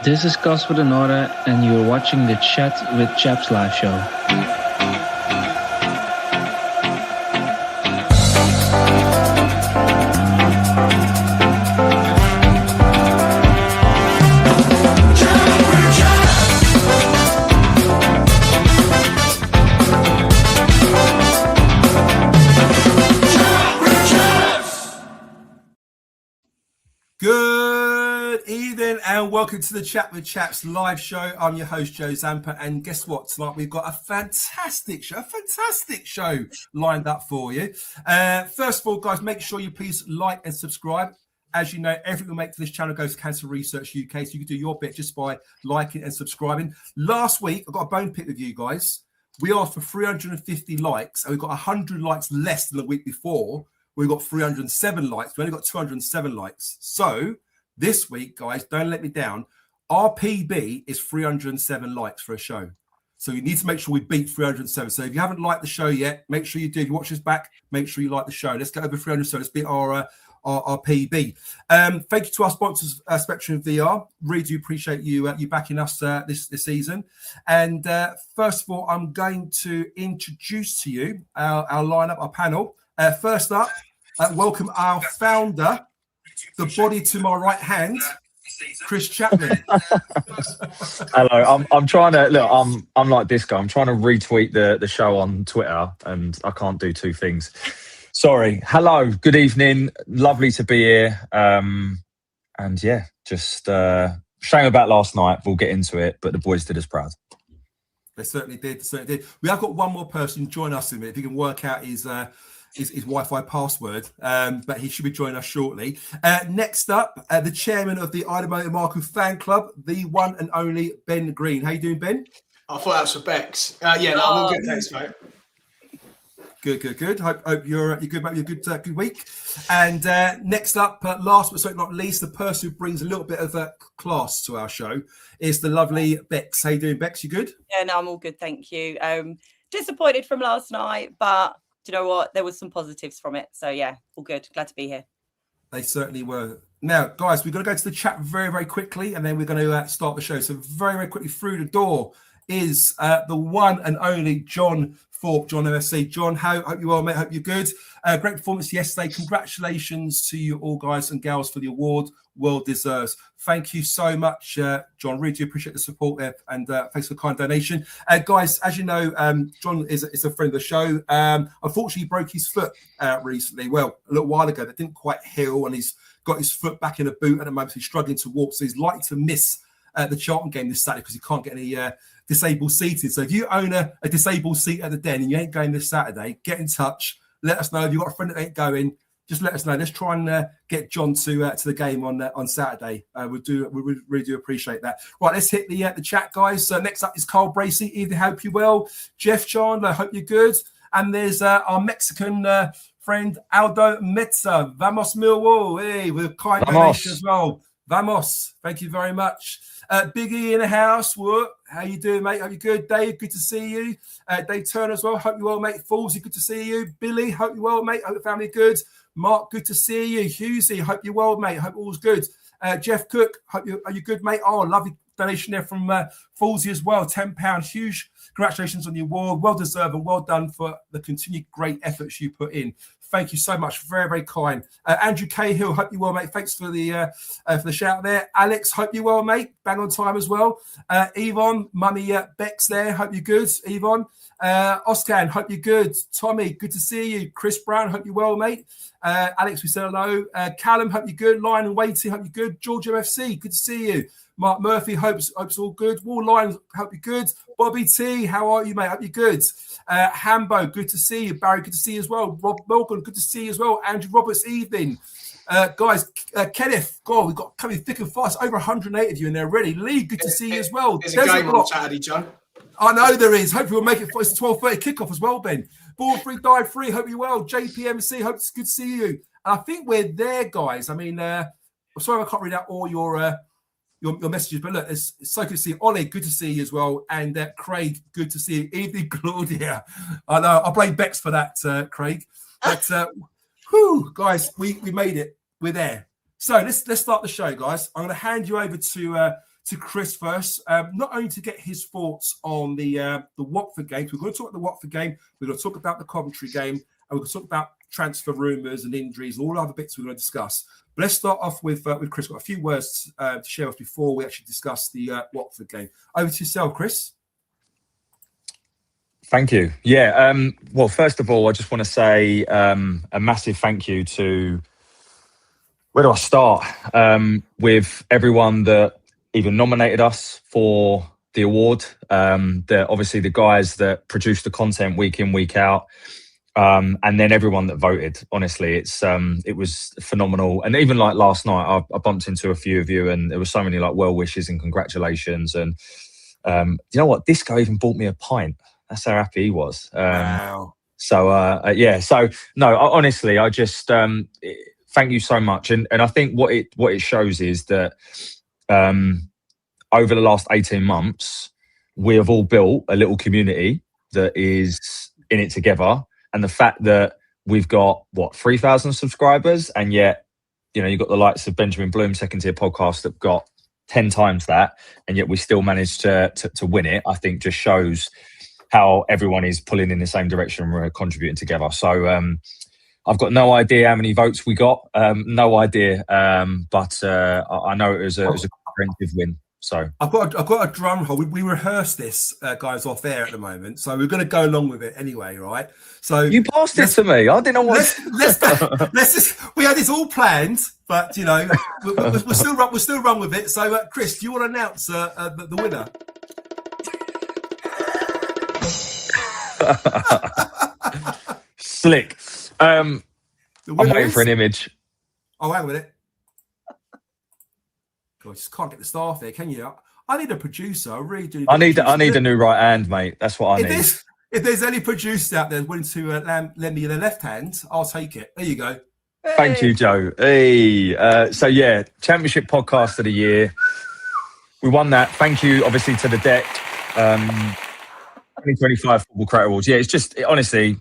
This is Casper de Nora, and you're watching the Chat with Chaps live show. Good evening and welcome to the Chat with Chaps live show. I'm your host, Joe Zampa, and guess what? Tonight we've got a fantastic show lined up for you. First of all, guys, make sure you please like and subscribe. As you know, everything we make to this channel goes to Cancer Research UK, so you can do your bit just by liking and subscribing. Last week, I got a bone pick with you guys. We asked for 350 likes, and we got 100 likes less than the week before. We got 307 likes. We only got 207 likes. So this week, guys, don't let me down. Our PB is 307 likes for a show. So you need to make sure we beat 307. So if you haven't liked the show yet, make sure you do. If you watch this back, make sure you like the show. Let's get over 307. Let's beat our PB. Thank you to our sponsors, Spectrum VR. Really do appreciate you backing us this season. And first of all, I'm going to introduce to you our lineup, our panel. First up, welcome our founder, the body to my right hand, Chris Chapman. Hello, I'm trying to look. I'm like this guy. I'm trying to retweet the show on Twitter, and I can't do two things. Sorry. Hello, good evening. Lovely to be here. And yeah, just shame about last night. We'll get into it, but the boys did us proud. They certainly did. We have got one more person join us in a minute. If you can work out his Wi-Fi password, but he should be joining us shortly. Next up, the chairman of the Idaho Marco fan club, the one and only Ben Green. How you doing, Ben? I thought that was for Bex. I'm all good, thanks, mate. Good. Hope you're good, mate. You're good week. And next up, last but certainly not least, the person who brings a little bit of class to our show is the lovely Bex. How you doing, Bex? You good? Yeah, no, I'm all good, thank you. Disappointed from last night, but do you know what? There was some positives from it. So yeah, all good. Glad to be here. They certainly were. Now, guys, we're going to go to the chat very, very quickly, and then we're going to start the show. So very, very quickly through the door is the one and only John Thorpe, John MSC. John, hope you're well, mate. Hope you're good. Great performance yesterday. Congratulations to you all, guys and gals, for the award. Well deserves. Thank you so much, John. Really do appreciate the support there, and thanks for the kind donation. Guys, as you know, John is a friend of the show. Unfortunately, he broke his foot recently. Well, a little while ago, that didn't quite heal, and he's got his foot back in a boot at the moment. So he's struggling to walk, so he's likely to miss the Charlton game this Saturday because he can't get any disabled seated. So if you own a disabled seat at the Den and you ain't going this Saturday, get in touch. Let us know. If you've got a friend that ain't going, just let us know. Let's try and get John to the game on Saturday. We really do appreciate that. Right, let's hit the chat, guys. Next up is Carl Bracey. Either hope you well. Jeff Chandler, hope you're good. And there's our Mexican friend Aldo Metza. Vamos Millwall. Hey, with a kind donation as well. Vamos. Thank you very much. Biggie in the house. What? How you doing, mate? Hope you good. Dave, good to see you. Dave Turner as well. Hope you well, mate. Fallsy, good to see you. Billy, hope you well, mate. Hope the family good. Mark, good to see you. Husey, hope you're well, mate. Hope all's good. Jeff Cook, are you good, mate? Oh, lovely donation there from Fallsy as well. £10. Huge congratulations on the award. Well deserved and well done for the continued great efforts you put in. Thank you so much. Very, very kind. Andrew Cahill, hope you well, mate. Thanks for the shout there. Alex, hope you well, mate. Bang on time as well. Yvonne, Mummy Bex there. Hope you're good, Yvonne. Oscan, hope you're good. Tommy, good to see you. Chris Brown, hope you're well, mate. Alex, we said hello. Callum, hope you're good. Lion and Waity, hope you're good. George MFC, good to see you. Mark Murphy, hopes all good. Wall Lions, hope you're good. Bobby T, how are you, mate? Hope you're good. Hambo, good to see you. Barry, good to see you as well. Rob Morgan, good to see you as well. Andrew Roberts, evening. Guys, Kenneth, God, we've got coming thick and fast. Over 108 of you in there already. Lee, good to see you as well. There's a game on Saturday, John. I know there is. Hopefully we'll make it for it's a 12:30 kickoff as well, Ben. Ball free, dive free. Hope you're well. JPMC, hope it's good to see you. And I think we're there, guys. I mean, I'm sorry I can't read out all your messages, but look, it's so good to see you. Ollie, good to see you as well. And Craig, good to see you. Evening, Claudia. I know, I blame Bex for that, Craig. But, guys, we made it. We're there. So let's start the show, guys. I'm going to hand you over to to Chris first, not only to get his thoughts on the Watford game. We're going to talk about the Watford game. We're going to talk about the Coventry game, and we're going to talk about transfer rumours and injuries and all other bits we're going to discuss. But let's start off with Chris. Got a few words to share with us before we actually discuss the Watford game. Over to yourself, Chris. Thank you. Yeah. Well, first of all, I just want to say a massive thank you to, where do I start? With everyone that even nominated us for the award. Obviously the guys that produce the content week in, week out. And then everyone that voted. Honestly, it was phenomenal. And even like last night, I bumped into a few of you, and there were so many like well wishes and congratulations. And you know what? This guy even bought me a pint. That's how happy he was. Wow. So yeah. So no, honestly, I just thank you so much. And I think what it shows is that over the last 18 months, we have all built a little community that is in it together. And the fact that we've got 3,000 subscribers, and yet, you know, you've got the likes of Benjamin Bloom, Second Tier Podcast, that got 10 times that, and yet we still managed to win it. I think just shows how everyone is pulling in the same direction and we're contributing together. So I've got no idea how many votes we got, no idea, but I know it was a comprehensive win. So I've got a drum roll. We rehearsed this, guys, off air at the moment, so we're going to go along with it anyway, right? So you passed it to me. I didn't know what. Let's just. We had this all planned, but you know, we'll still run with it. So, Chris, do you want to announce the winner? Slick. I'm waiting for an image. Oh, hang with it. God, I just can't get the staff there, can you? I need a producer. I really do. I need a new right hand, mate. That's what I need. If there's any producers out there willing to lend me their left hand, I'll take it. There you go. Thank you, Joe. Hey, so yeah, Championship Podcast of the Year. We won that. Thank you, obviously, to the deck. 2025 Football Creator Awards. Yeah, it's just honestly,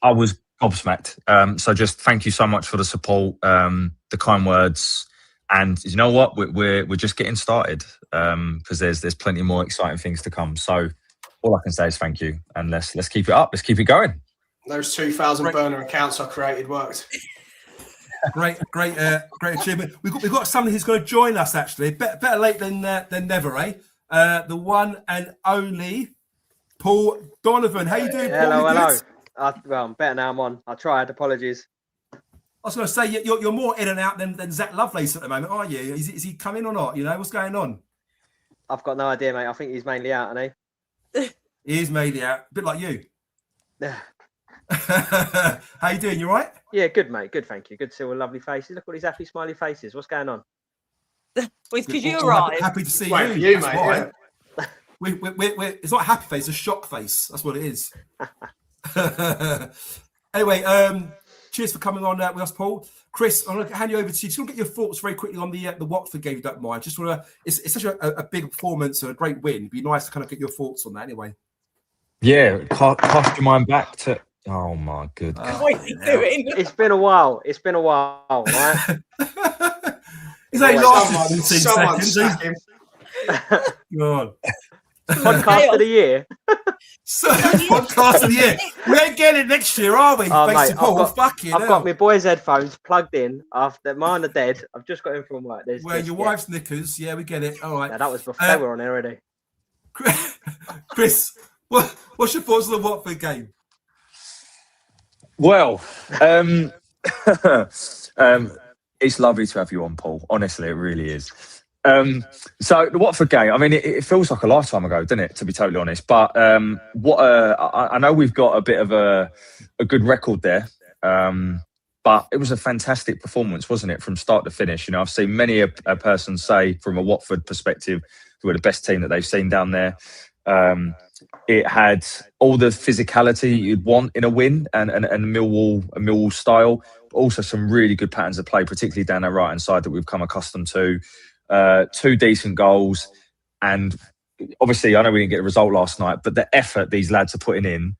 I was gobsmacked. So just thank you so much for the support, the kind words, and you know what, we're just getting started because there's plenty more exciting things to come. So all I can say is thank you, and let's keep it up. Let's keep it going. Those 2,000 burner accounts I created worked. Great achievement. We've got somebody who's going to join us. Actually, better late than never, eh? The one and only Paul Donovan. How you doing, Paul? Hello. Well, I'm better now. I'm on. I tried. Apologies. I was going to say you're more in and out than Zach Lovelace at the moment, are you? Is he coming or not? You know what's going on? I've got no idea, mate. I think he's mainly out, isn't he? He is mainly out, a bit like you. Yeah. How you doing? You all right? Yeah, good, mate. Good, thank you. Good to see all the lovely faces. Look at these happy, smiley faces. What's going on? Well, it's because you arrived. Happy to see you. Wait for you, That's mate. why. Yeah. We're, it's not a happy face, it's a shock face. That's what it is. Anyway, cheers for coming on with us, Paul. Chris, I'm going to hand you over to you. Just want to get your thoughts very quickly on the Watford game, if you don't mind. Just want to. It's such a big performance and a great win. It'd be nice to kind of get your thoughts on that, anyway. Yeah, cast your mind back to. Oh my good. What are you doing? It's been a while, right? He's only lasted 14 Someone seconds. sack him. Go on. Podcast of the year. So, podcast of the year. We ain't getting it next year, are we? Oh, Thanks mate, to Paul. Fucking I've got my boys' headphones plugged in after mine are dead. I've just got in from work. Well, your wife's knickers. Yeah, we get it. All right. Yeah, that was before they were on air already. Chris, what's your thoughts on the Watford game? Well, it's lovely to have you on, Paul. Honestly, it really is. So the Watford game, I mean, it feels like a lifetime ago, doesn't it? To be totally honest, but I know we've got a bit of a good record there, but it was a fantastic performance, wasn't it, from start to finish? You know, I've seen many a person say, from a Watford perspective, who are the best team that they've seen down there. It had all the physicality you'd want in a win, and Millwall style, but also some really good patterns of play, particularly down our right hand side that we've come accustomed to. 2 decent goals, and obviously I know we didn't get a result last night, but the effort these lads are putting in.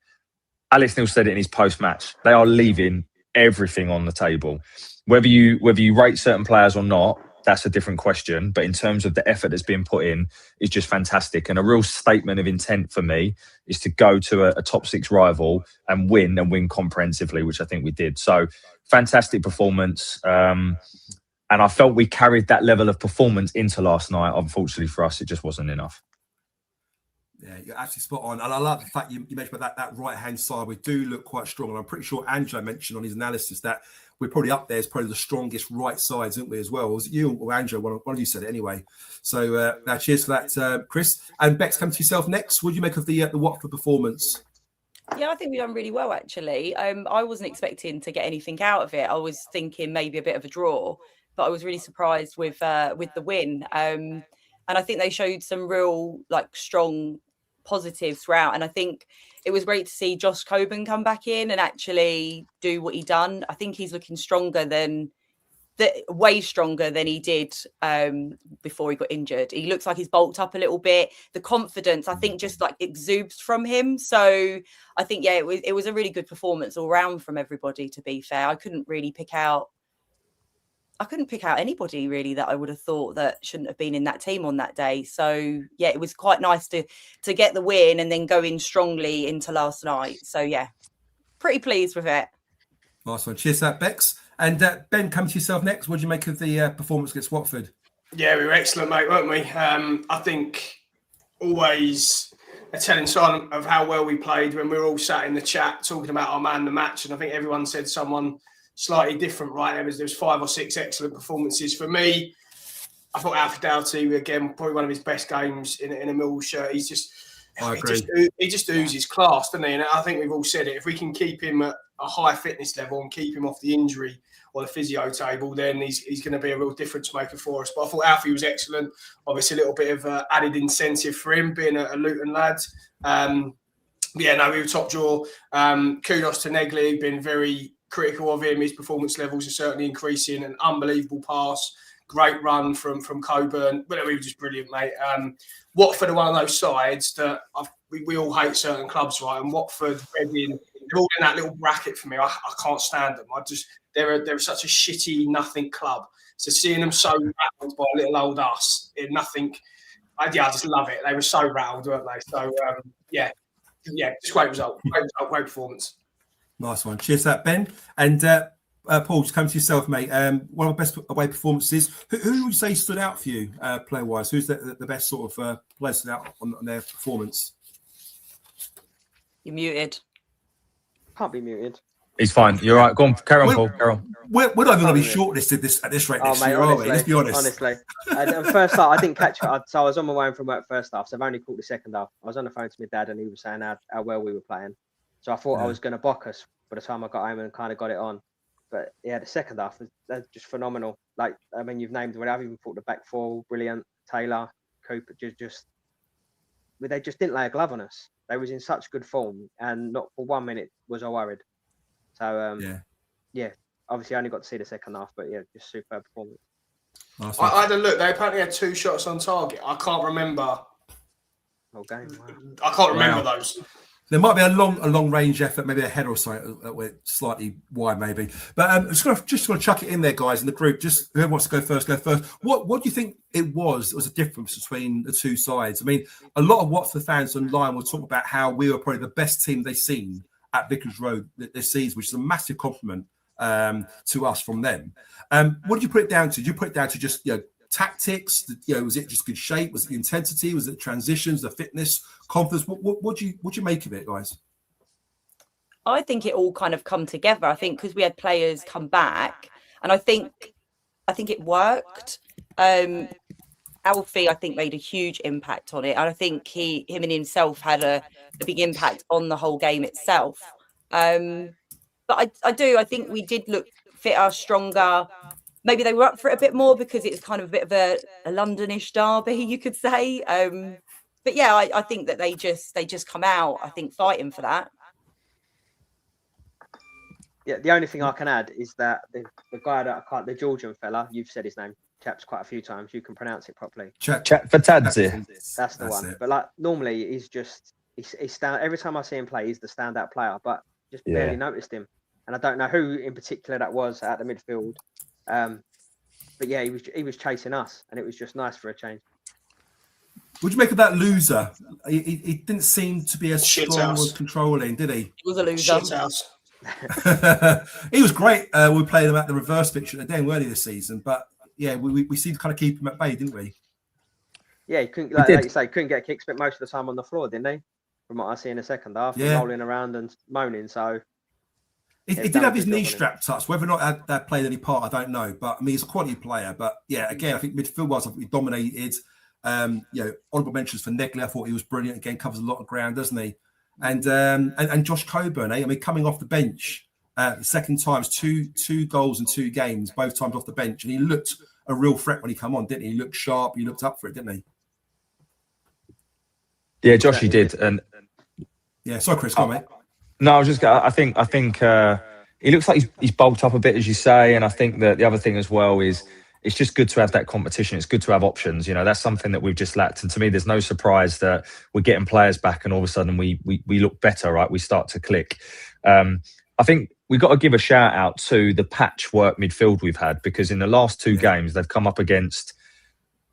Alex Neil said it in his post-match. They are leaving everything on the table. Whether you rate certain players or not, that's a different question. But in terms of the effort that's being put in, is just fantastic. And a real statement of intent for me is to go to a top 6 rival and win comprehensively, which I think we did. So fantastic performance. And I felt we carried that level of performance into last night. Unfortunately for us, it just wasn't enough. Yeah, you're actually spot on. And I love the fact you mentioned about that right-hand side. We do look quite strong. And I'm pretty sure Angelo mentioned on his analysis that we're probably up there as probably the strongest right sides, aren't we, as well? Was it you or Angelo? One of you said it anyway. So now cheers for that, Chris. And Bex, come to yourself next. What do you make of the Watford performance? Yeah, I think we've done really well, actually. I wasn't expecting to get anything out of it. I was thinking maybe a bit of a draw, but I was really surprised with the win. And I think they showed some real strong positives throughout. And I think it was great to see Josh Coburn come back in and actually do what he done. I think he's looking way stronger than he did before he got injured. He looks like he's bulked up a little bit. The confidence, I think, just exudes from him. So I think, yeah, it was a really good performance all round from everybody, to be fair. I couldn't pick out anybody really that I would have thought that shouldn't have been in that team on that day. So yeah, it was quite nice to get the win and then go in strongly into last night. So yeah, pretty pleased with it. Nice one. Cheers to that, Bex. And Ben, come to yourself next. What do you make of the performance against Watford? Yeah, we were excellent, mate, weren't we? I think always a telling sign of how well we played when we were all sat in the chat talking about our man of the match. And I think everyone said someone slightly different, right? There was 5 or 6 excellent performances. For me, I thought Alfie Doughty, again, probably one of his best games in a Millwall shirt. He just oozes class, doesn't he? And I think we've all said it. If we can keep him at a high fitness level and keep him off the injury or the physio table, then he's going to be a real difference maker for us. But I thought Alfie was excellent. Obviously, a little bit of added incentive for him, being a Luton lad. We were top draw. Kudos to Negley, been very critical of him. His performance levels are certainly increasing. An unbelievable pass, great run from Coburn. But we were just brilliant, mate. Watford are one of those sides that we all hate certain clubs, right? And Watford, Reading, they're all in that little bracket for me. I can't stand them. They're such a shitty nothing club. So seeing them so rattled by little old us in nothing, I just love it. They were so rattled, weren't they? So just great result, great performance. Nice one. Cheers to that, Ben. And Paul, just come to yourself, mate. One of the best away performances. Who would you say stood out for you, player-wise? Who's the best sort of player stood out on their performance? You're muted. Can't be muted. He's fine. You're right. Go on. Carry on, Paul. Carry on. We're not going to be shortlisted at this rate next year, are we? Let's be honest. Honestly. First half, I didn't catch it. So I was on my way home from work first half, so I've only caught the second half. I was on the phone to my dad and he was saying how well we were playing. So I thought I was going to bock us by the time I got home and kind of got it on. But yeah, the second half was just phenomenal. You've named it. I've even thought the back four, brilliant. Taylor, Cooper, they just didn't lay a glove on us. They was in such good form and not for 1 minute was I worried. So, obviously I only got to see the second half, but yeah, just superb performance. Nice. I had a look. They apparently had 2 shots on target. I can't remember. Whole game. Wow. I can't remember those. There might be a long range effort, maybe a header or something that went slightly wide, maybe. But I'm just going to chuck it in there, guys, in the group. Just whoever wants to go first, go first. What do you think it was a difference between the two sides? I mean, a lot of Watford fans online will talk about how we were probably the best team they've seen at Vicarage Road this season, which is a massive compliment to us from them. What did you put it down to? Did you put it down to just tactics? Was it just good shape? Was it the intensity? Was it transitions, the fitness, confidence? What do you make of it, guys? I think it all kind of come together. I think because we had players come back, and I think it worked. Alfie, I think, made a huge impact on it, and I think him and himself had a big impact on the whole game itself. But I think we did look fitter, stronger. Maybe they were up for it a bit more because it's kind of a bit of a Londonish derby, you could say. But yeah, I think that they just come out, I think, fighting for that. Yeah, the only thing I can add is that the guy that the Georgian fella, you've said his name, chaps, quite a few times. You can pronounce it properly. Chat for Tadzi. That's the one. It. But normally he's every time I see him play, he's the standout player. But just barely noticed him, and I don't know who in particular that was at the midfield. But But yeah, he was chasing us, and it was just nice for a change. Would you make of that loser? He didn't seem to be as strong as controlling, did he? He was a loser. He was great. We played him at the reverse pitch at the Den, weren't he, this season? But yeah, we seemed to kind of keep him at bay, didn't we? Yeah, he couldn't, like you say, couldn't get a kick, spent most of the time on the floor, didn't he? From what I see in the second half, rolling around and moaning. So he did have his knee strapped up. Whether or not that played any part, I don't know. But I mean, he's a quality player. But yeah, again, I think midfield-wise, we dominated. Honourable mentions for Negley. I thought he was brilliant. Again, covers a lot of ground, doesn't he? And Josh Coburn, I mean, coming off the bench the second time, two goals in 2 games, both times off the bench, and he looked a real threat when he came on, didn't he? He looked sharp. He looked up for it, didn't he? Yeah, Josh, he did. And yeah, sorry, Chris, go on, mate. No, I was just. I think he looks like he's bulked up a bit, as you say, and I think that the other thing as well is it's just good to have that competition. It's good to have options. You know, that's something that we've just lacked. And to me, there's no surprise that we're getting players back, and all of a sudden we look better, right? We start to click. I think we've got to give a shout out to the patchwork midfield we've had, because in the last 2 games they've come up against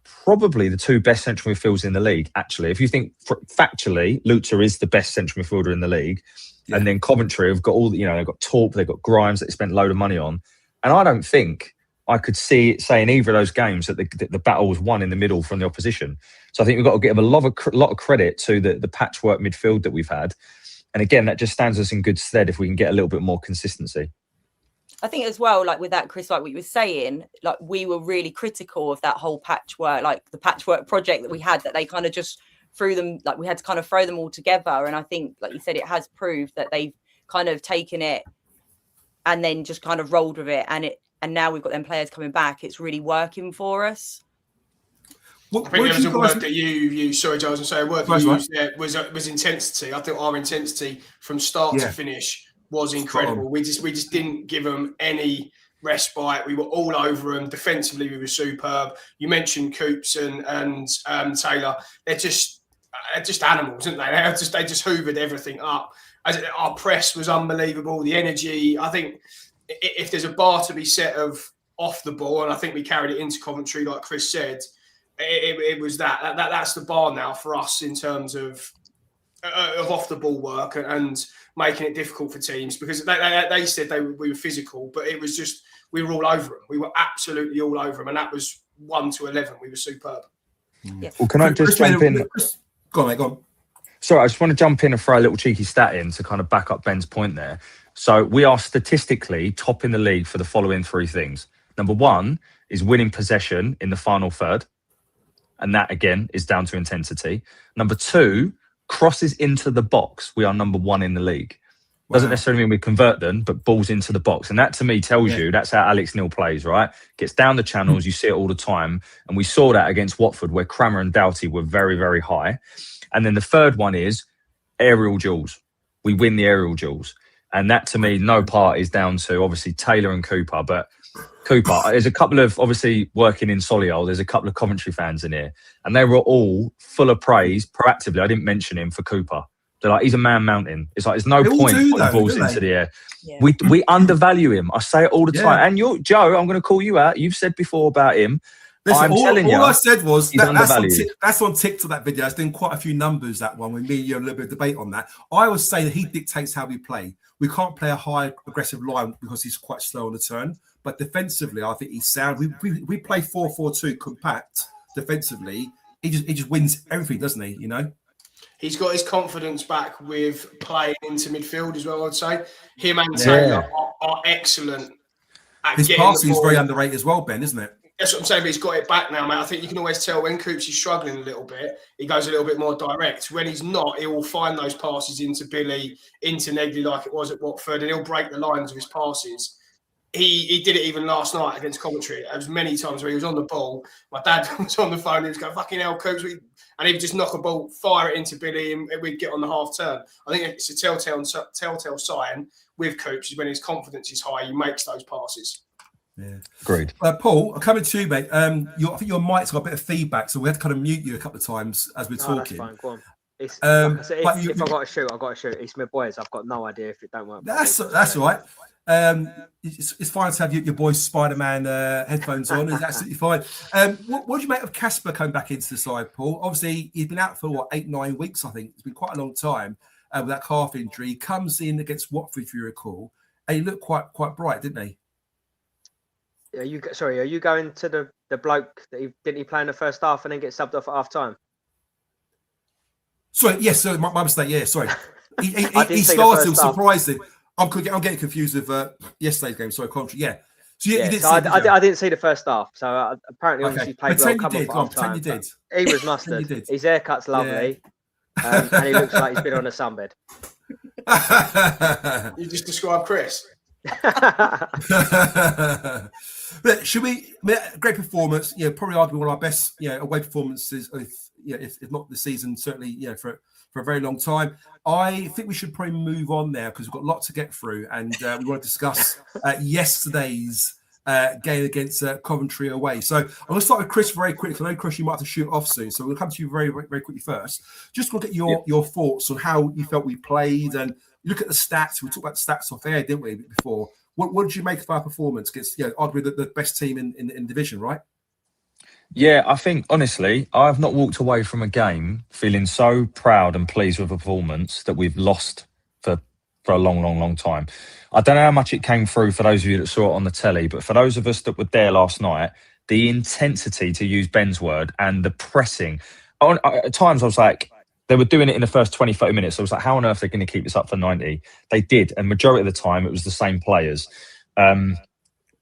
probably the 2 best central midfielders in the league. Actually, if you think factually, Lutzer is the best central midfielder in the league, and then Coventry have got all they've got Torp, they've got Grimes that they spent a load of money on, and I don't think I could say in either of those games that the battle was won in the middle from the opposition. So I think we've got to give a lot of credit to the patchwork midfield that we've had. And again, that just stands us in good stead if we can get a little bit more consistency. I think as well, like with that, Chris, like what you were saying, like we were really critical of that whole patchwork, like the patchwork project that we had, that they kind of just threw them, like we had to kind of throw them all together. And I think, like you said, it has proved that they've kind of taken it and then just kind of rolled with it. And now we've got them players coming back. It's really working for us. I think there was a word that you used. Sorry, Giles, I'm sorry. A word that you used there was intensity. I think our intensity from start to finish was incredible. We just didn't give them any respite. We were all over them. Defensively, we were superb. You mentioned Coops and Taylor. They're just animals, aren't they? They just hoovered everything up. Our press was unbelievable. The energy. I think if there's a bar to be set of off the ball, and I think we carried it into Coventry, like Chris said, it was that's the bar now for us in terms of off the ball work and making it difficult for teams, because they said we were physical, but it was just we were all over them. We were absolutely all over them, and that was 1 to 11. We were superb. Yeah. Well, can I just jump in? Go on, mate, go on. Sorry, I just want to jump in and throw a little cheeky stat in to kind of back up Ben's point there. So we are statistically top in the league for the following 3 things. Number 1 is winning possession in the final third. And that, again, is down to intensity. Number 2, crosses into the box. We are number 1 in the league. Doesn't necessarily mean we convert them, but balls into the box. And that, to me, tells you that's how Alex Neil plays, right? Gets down the channels. You see it all the time. And we saw that against Watford, where Crammer and Doughty were very, very high. And then the third one is aerial duels. We win the aerial duels. And that, to me, no part is down to, obviously, Taylor and Cooper. But Cooper, there's a couple of, obviously, working in Solihull, there's a couple of Coventry fans in here. And they were all full of praise, proactively. I didn't mention him for Cooper. They're like, he's a man mountain. It's like, there's no point putting balls into the air. Yeah. We undervalue him. I say it all the time. And you're, Joe, I'm going to call you out. You've said before about him. Listen, all I said was that's on TikTok, that video. There's been quite a few numbers, that one, with me and you had a little bit of debate on that. I would say that he dictates how we play. We can't play a high aggressive line because he's quite slow on the turn. But defensively, I think he's sound. We play 4-4-2 compact defensively. He just wins everything, doesn't he? You know? He's got his confidence back with playing into midfield as well, I'd say. Him and Taylor are excellent at his passing is very underrated as well, Ben, isn't it? That's what I'm saying, but he's got it back now, mate. I think you can always tell when Coops is struggling a little bit, he goes a little bit more direct. When he's not, he will find those passes into Billy, into Negley like it was at Watford, and he'll break the lines of his passes. He did it even last night against Coventry. There was many times where he was on the ball. My dad was on the phone, he was going, fucking hell, Coops. And he would just knock a ball, fire it into Billy, and we'd get on the half turn. I think it's a telltale sign with Coops is when his confidence is high, he makes those passes. Yeah, great. Paul, I'm coming to you, mate. I think your mic's got a bit of feedback, so we had to kind of mute you a couple of times as we're talking. That's fine. Go on. It's, like I said, if I've got to shoot, I've got to shoot. It's my boys. I've got no idea if it don't work. That's all right. It's fine to have your boy's Spider-Man headphones on. It's absolutely fine. What do you make of Casper coming back into the side, Paul? Obviously, he's been out for, 8-9 weeks, I think. It's been quite a long time with that calf injury. He comes in against Watford, if you recall, and he looked quite bright, didn't he? Are you going to the bloke that didn't he play in the first half and then get subbed off at half time? Sorry, yes, sorry, my mistake. Yeah, sorry. He see started, the first surprising. I'm getting confused with yesterday's game. Sorry, Coventry. Yeah. So you did. I didn't see the first half. So apparently, obviously, played well. Pretend you did. Come on, pretend you did. He was mustard. His haircut's lovely, and he looks like he's been on a sunbed. You just described Chris. But should we? Great performance. Probably arguably one of our best, away performances. If not the season, certainly, for a very long time. I think we should probably move on now because we've got a lot to get through, and we want to discuss yesterday's game against Coventry away. So I'm going to start with Chris very quickly. I know, Chris, you might have to shoot off soon, so we'll come to you very, very quickly first. Just want to get your thoughts on how you felt we played, and look at the stats. We talked about the stats off air, didn't we, before? What did you make of our performance against, arguably the best team in division, right? Yeah, I think, honestly, I've not walked away from a game feeling so proud and pleased with a performance that we've lost for a long, long, long time. I don't know how much it came through for those of you that saw it on the telly, but for those of us that were there last night, the intensity, to use Ben's word, and the pressing. At times I was like, they were doing it in the first 20, 30 minutes. I was like, how on earth are they going to keep this up for 90? They did. And majority of the time, it was the same players.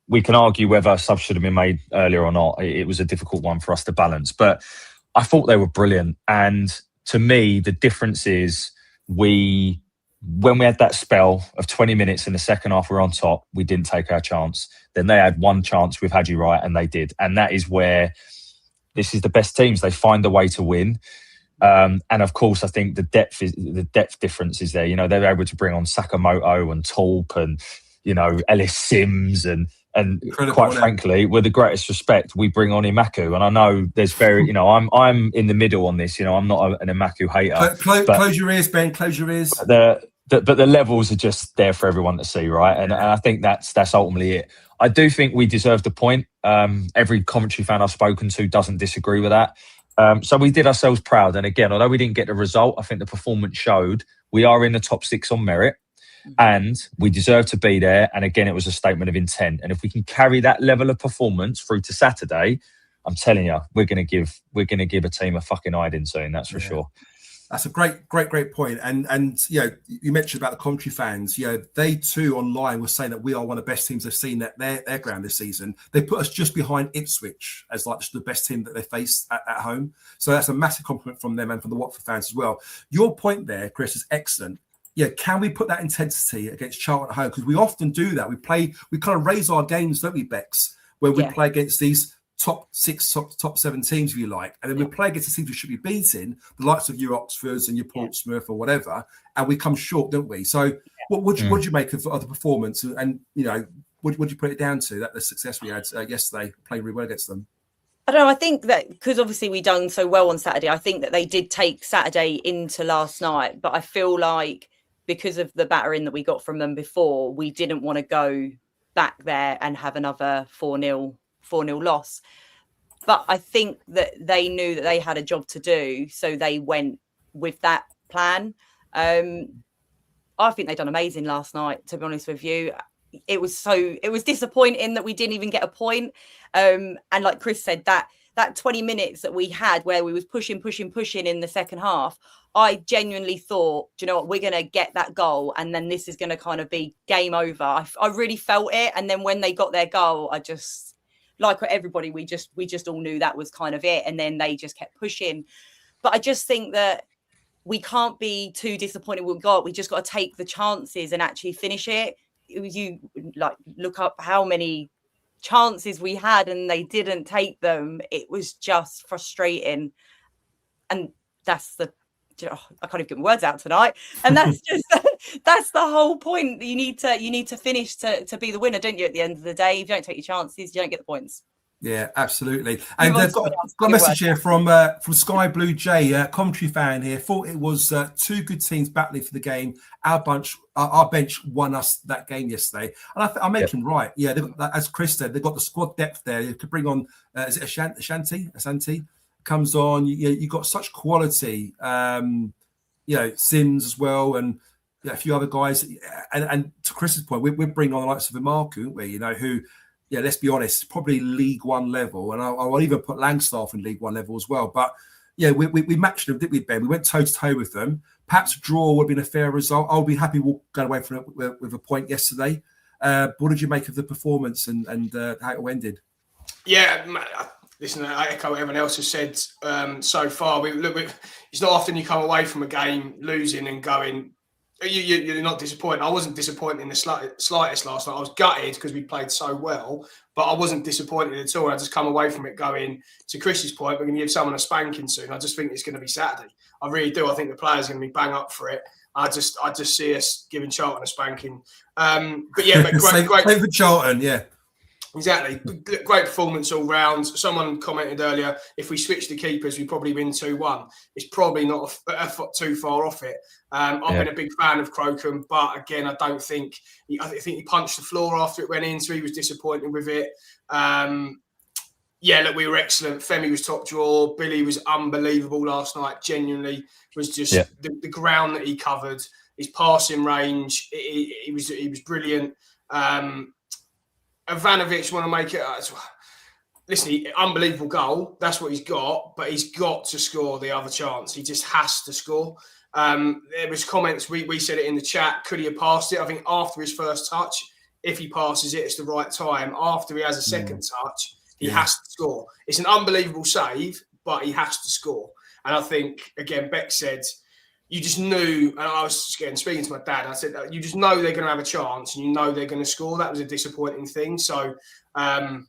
We can argue whether subs should have been made earlier or not. It was a difficult one for us to balance. But I thought they were brilliant. And to me, the difference is when we had that spell of 20 minutes in the second half, we were on top, we didn't take our chance. Then they had one chance with Hadji Wright, and they did. And that is where this is the best teams. They find a way to win. And of course, I think the depth difference is there. They were able to bring on Sakamoto and Talp and, Ellis Sims and incredible, quite frankly, with the greatest respect, we bring on Imaku. And I know there's I'm in the middle on this. I'm not an Imaku hater. Close your ears, Ben. Close your ears. But the levels are just there for everyone to see, right? And I think that's ultimately it. I do think we deserved a point. Every Coventry fan I've spoken to doesn't disagree with that. So we did ourselves proud. And again, although we didn't get the result, I think the performance showed we are in the top 6 on merit. And we deserve to be there. And again, it was a statement of intent. And if we can carry that level of performance through to Saturday, I'm telling you, we're going to give a team a fucking hiding soon. That's for sure. That's a great point. And you mentioned about the Coventry fans. They too online were saying that we are one of the best teams they've seen at their ground this season. They put us just behind Ipswich as just the best team that they faced at home. So that's a massive compliment from them and from the Watford fans as well. Your point there, Chris, is excellent. Can we put that intensity against Charlton at home? Because we often do that. We kind of raise our games, don't we, Bex? When we play against these top 6, top 7 teams, if you like. And then we play against the teams we should be beating, the likes of your Oxfords and your Portsmouth or whatever, and we come short, don't we? So what would you make of the performance? And what would you put it down to, that the success we had yesterday, playing really well against them? I don't know. I think that because obviously we done so well on Saturday, I think that they did take Saturday into last night. But I feel like because of the battering that we got from them before, we didn't want to go back there and have another 4-0 loss. But I think that they knew that they had a job to do, so they went with that plan. I think they done amazing last night, to be honest with you. It was disappointing that we didn't even get a point. And like Chris said, that 20 minutes that we had where we was pushing in the second half, I genuinely thought, do you know what, we're going to get that goal and then this is going to kind of be game over. I really felt it. And then when they got their goal, I just, like everybody, we just all knew that was kind of it. And then they just kept pushing. But I just think that we can't be too disappointed with what we got. We just got to take the chances and actually finish it. You look up how many chances we had and they didn't take them. It was just frustrating. And that's I can't even get my words out tonight. And that's just that's the whole point. You need to finish to be the winner, don't you? At the end of the day, if you don't take your chances, you don't get the points. Yeah, absolutely. And Move on they've to got someone else. a Good message word. here from Sky Blue J, Coventry fan here. Thought it was two good teams battling for the game. Our bench won us that game yesterday, and I make him right. Yeah, they've got, as Chris said, they've got the squad depth there. You could bring on is it Ashanti comes on. You got such quality. Sims as well, and a few other guys. And to Chris's point, we're bringing on the likes of Imarku, aren't we? Who. Yeah, let's be honest, probably League One level, and I'll even put Langstaff in League One level as well. But yeah, we matched them, didn't we, Ben? We went toe to toe with them. Perhaps a draw would have been a fair result. I'll be happy we'll go away from it with a point yesterday. What did you make of the performance and how it ended? Yeah, listen, I echo what everyone else has said so far. It's not often you come away from a game losing and going, you're not disappointed. I wasn't disappointed in the slightest last night. I was gutted because we played so well, but I wasn't disappointed at all. I just come away from it going, to Chris's point, we're going to give someone a spanking soon. I just think it's going to be Saturday. I really do. I think the players are going to be bang up for it. I just see us giving Charlton a spanking. But great for Charlton, yeah. Exactly. Great performance all round. Someone commented earlier, if we switch the keepers, we probably win 2-1. It's probably not too far off it. I've been a big fan of Crocombe, but again, I think he punched the floor after it went in, so he was disappointed with it. We were excellent. Femi was top draw. Billy was unbelievable last night. Genuinely was just the ground that he covered, his passing range. He was brilliant. Ivanovic want to make it. Listen, unbelievable goal. That's what he's got, but he's got to score the other chance. He just has to score. There was comments. We said it in the chat. Could he have passed it? I think after his first touch, if he passes it, it's the right time. After he has a second touch, he has to score. It's an unbelievable save, but he has to score. And I think again, Beck said, you just knew, and I was speaking to my dad, I said, you just know they're going to have a chance and you know they're going to score. That was a disappointing thing. So, a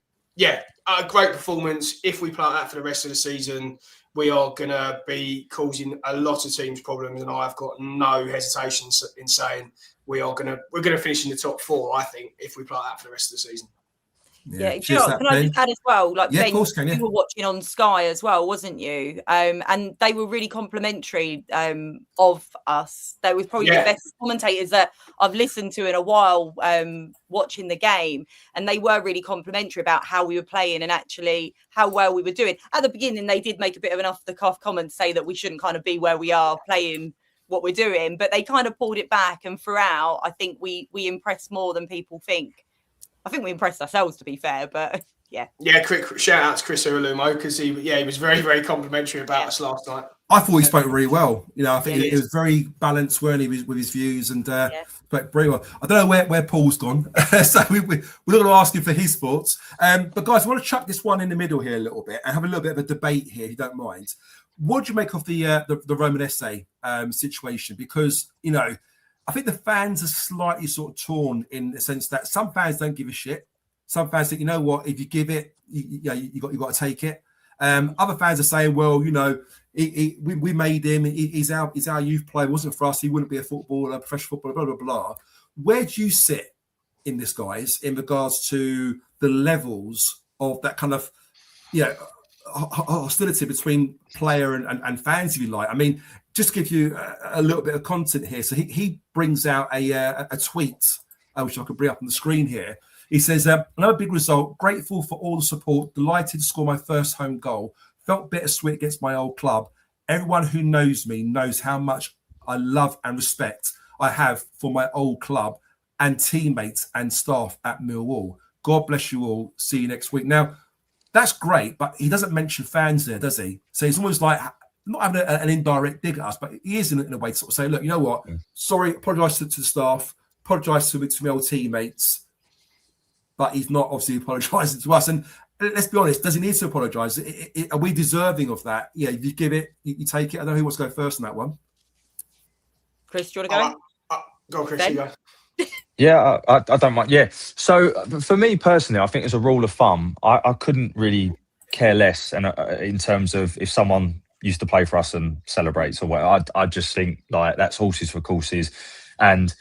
great performance. If we play like that for the rest of the season, we are going to be causing a lot of teams problems. And I've got no hesitation in saying we're going to finish in the top 4, I think, if we play like that for the rest of the season. Yeah, can I just add as well? Like, Ben, of course, you were watching on Sky as well, wasn't you? And they were really complimentary of us. They were probably the best commentators that I've listened to in a while watching the game. And they were really complimentary about how we were playing and actually how well we were doing. At the beginning, they did make a bit of an off-the-cuff comment, say that we shouldn't kind of be where we are playing what we're doing. But they kind of pulled it back. And throughout, I think we impressed more than people think. I think we impressed ourselves, to be fair, but yeah. Yeah, quick shout out to Chris Ulumo because he was very, very complimentary about us last night. I thought he spoke really well. I think it was very balanced, weren't he, with his views and spoke very well. I don't know where Paul's gone, so we're not going to ask him for his thoughts. But guys, I want to chuck this one in the middle here a little bit and have a little bit of a debate here, if you don't mind. What do you make of the Romain Esse situation? Because I think the fans are slightly sort of torn in the sense that some fans don't give a shit. Some fans think, you know what, if you give it, you got to take it. Other fans are saying, well, we made him. He's our youth player. It wasn't for us. He wouldn't be a footballer, professional footballer, blah, blah, blah. Where do you sit in this, guys, in regards to the levels of that kind of, hostility between player and fans, if you like? I mean, just to give you a little bit of content here. So he brings out a tweet, which I can bring up on the screen here. He says, another big result. Grateful for all the support. Delighted to score my first home goal. Felt bittersweet against my old club. Everyone who knows me knows how much I love and respect I have for my old club and teammates and staff at Millwall. God bless you all. See you next week. Now, that's great, but he doesn't mention fans there, does he? So he's almost like not having an indirect dig at us, but he is in a way to sort of say, look, you know what? Sorry, apologise to the staff, apologise to my old teammates, but he's not obviously apologising to us. And let's be honest, does he need to apologise? Are we deserving of that? Yeah, if you give it, you take it. I don't know who wants to go first on that one. Chris, do you want to go? Go, Chris, you go. Yeah, I don't mind. Yeah. So for me personally, I think as a rule of thumb, I couldn't really care less. And in terms of if someone used to play for us and celebrates or whatever, I just think like that's horses for courses. And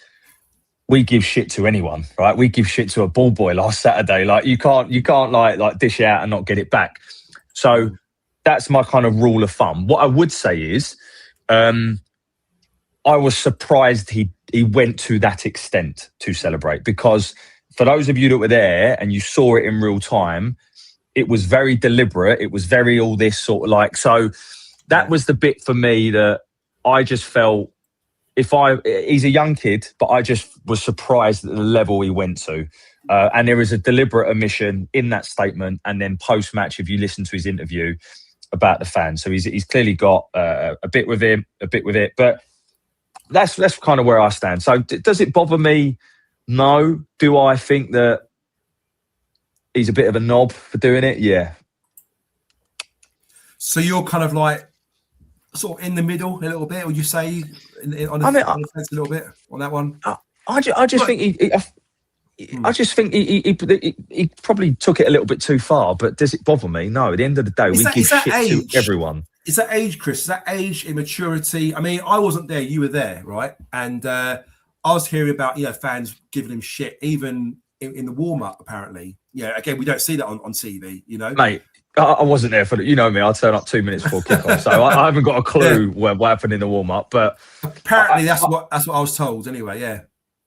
we give shit to anyone, right? We give shit to a ball boy last Saturday. Like you can't like dish it out and not get it back. So that's my kind of rule of thumb. What I would say is, I was surprised he went to that extent to celebrate, because for those of you that were there and you saw it in real time, it was very deliberate. It was very all this sort of like, so that was the bit for me that I just felt, he's a young kid, but I just was surprised at the level he went to. And there is a deliberate omission in that statement. And then post-match, if you listen to his interview about the fans. So he's clearly got a bit with him, a bit with it. But that's kind of where I stand. So does it bother me? No. Do I think that he's a bit of a knob for doing it? Yeah. So you're kind of like sort of in the middle a little bit, or you say on the fence a little bit on that one? I just think I just think he probably took it a little bit too far. But does it bother me? No. At the end of the day, we give shit to everyone. Is that age, Chris? Is that age, immaturity? I mean, I wasn't there. You were there, right? And I was hearing about fans giving him shit, even in the warm up. Apparently, again, we don't see that on TV. Mate. I wasn't there for me. I turn up 2 minutes before kickoff, so I haven't got a clue what happened in the warm up. But apparently, that's what I was told. Anyway, yeah.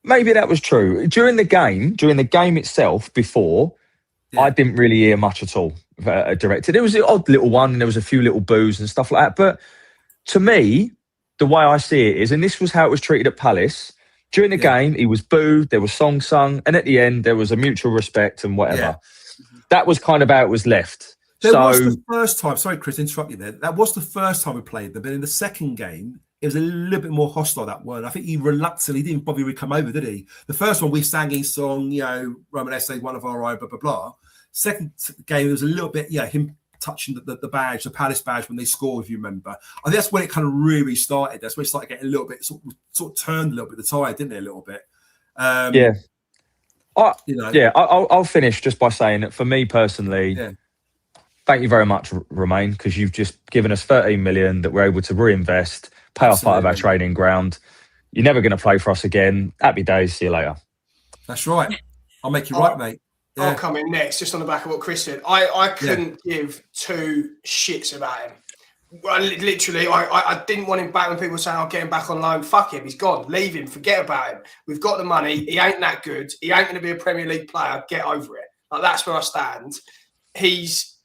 Maybe that was true during the game itself. Before, I didn't really hear much at all directed. It was an odd little one, and there was a few little boos and stuff like that. But to me, the way I see it is, and this was how it was treated at Palace during the game. He was booed. There was songs sung, and at the end, there was a mutual respect and whatever. Yeah. That was kind of how it was left. There was the first time, sorry, Chris, interrupt you there. That was the first time we played them, but in the second game, it was a little bit more hostile, that one. I think he reluctantly didn't bother to come over, did he? The first one, we sang his song, Romain Esse, one of our own, blah, blah, blah. Second game, it was a little bit, him touching the badge, the Palace badge when they scored, if you remember. I think that's when it kind of really started. That's when it started getting a little bit, sort of turned a little bit the tide, didn't it, a little bit? I'll finish just by saying that for me personally, thank you very much, Romain, because you've just given us 13 million that we're able to reinvest, pay off part of our training ground. You're never going to play for us again. Happy days. See you later. That's right. I'll make you right, mate. Yeah. I'll come in next, just on the back of what Chris said. I couldn't give two shits about him. Literally, I didn't want him back when people were saying, I'll get him back on loan. Fuck him. He's gone. Leave him. Forget about him. We've got the money. He ain't that good. He ain't going to be a Premier League player. Get over it. Like, that's where I stand. He's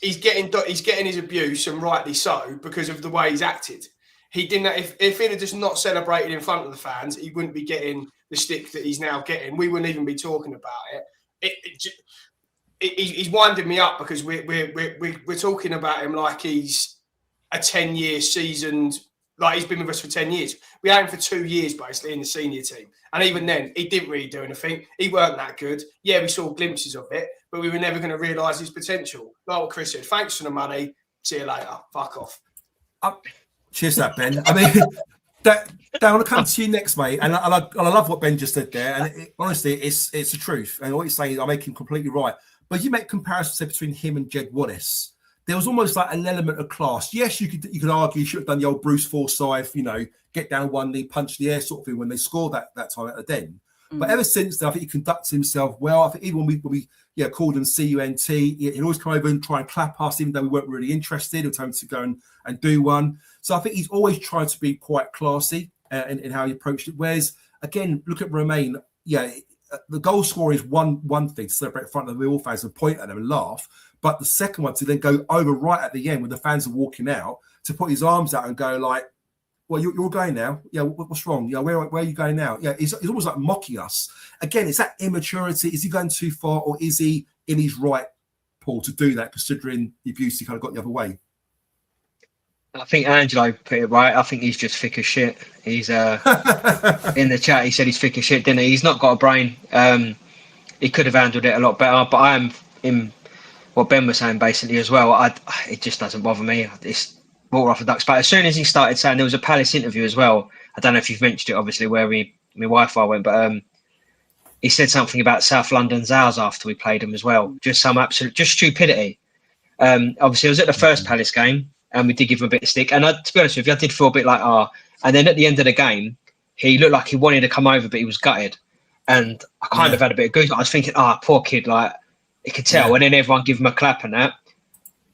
getting his abuse, and rightly so, because of the way he's acted. He didn't. If he'd have just not celebrated in front of the fans, he wouldn't be getting the stick that he's now getting. We wouldn't even be talking about it. He's winding me up, because we're talking about him like he's a 10-year seasoned, like he's been with us for 10 years. We had him for 2 years basically in the senior team, and even then he didn't really do anything. He weren't that good. Yeah, we saw glimpses of it, but we were never going to realise his potential. Like what Chris said, thanks for the money. See you later. Fuck off. Cheers, that Ben. I mean, I want to come to you next, mate. And I love what Ben just said there. And honestly, it's the truth. And what he's saying, I make him completely right. But you make comparisons between him and Jed Wallace. There was almost like an element of class. Yes, you could argue you should have done the old Bruce Forsyth, get down one knee, punch the air sort of thing when they scored that time at the Den. But ever since then, I think he conducts himself well. I think even when we called him CUNT, he'd always come over and try and clap us, even though we weren't really interested. He'd tell him to go and do one. So I think he's always tried to be quite classy in how he approached it. Whereas, again, look at Romain. Yeah, the goal scorer is one thing to celebrate in front of the Millwall fans and point at them and laugh. But the second one to then go over right at the end when the fans are walking out, to put his arms out and go like, well, you're going now. Yeah, what's wrong? Yeah, where are you going now? Yeah, he's almost like mocking us. Again, is that immaturity? Is he going too far, or is he in his right, Paul, to do that, considering the abuse he kind of got the other way? I think Angelo put it right. I think he's just thick as shit. He's in the chat. He said he's thick as shit, didn't he? He's not got a brain. He could have handled it a lot better. But I am in what Ben was saying basically as well. It just doesn't bother me. It's water off a duck's back. As soon as he started saying, there was a Palace interview as well. I don't know if you've mentioned it, obviously, where my Wi-Fi went, but he said something about South London's ours after we played them as well. Just some absolute stupidity. Obviously, I was at the first Palace game, and we did give him a bit of stick. And to be honest with you, I did feel a bit like, and then at the end of the game, he looked like he wanted to come over, but he was gutted. And I kind of had a bit of goose. I was thinking, poor kid, like, he could tell. And then everyone give him a clap and that.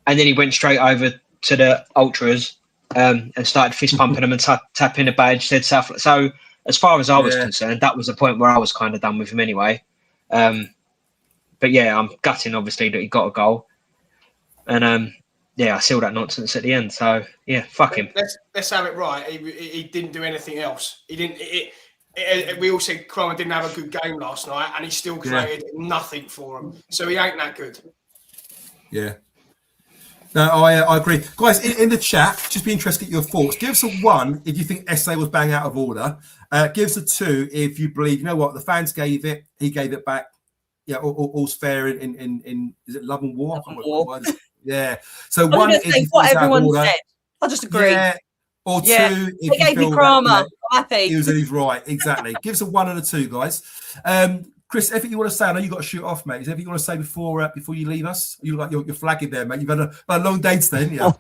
And then he went straight over to the ultras and started fist pumping them and tapping the badge, said South. So as far as I was concerned, that was the point where I was kind of done with him anyway. But yeah, I'm gutting, obviously, that he got a goal. And I see all that nonsense at the end. So yeah, fuck him. Let's have it right. He didn't do anything else. He didn't. We all said Cromer didn't have a good game last night, and he still created nothing for him. So he ain't that good. Yeah. No, I agree. Guys, in the chat, just be interested in your thoughts. Give us a 1 if you think Esse was bang out of order. Give us a 2 if you believe, you know what, the fans gave it, he gave it back. Yeah, all's fair in is it love and war? Yeah. So 1 is what everyone said. I just agree. Yeah. Or 2 if they gave me Cromer. I'm happy. He's right, exactly. Give us a 1 and a 2, guys. Chris, anything you want to say? I know you got to shoot off, mate. Is there anything you want to say before you leave us? You look like you're flagging there, mate. You've had a long day today, haven't you?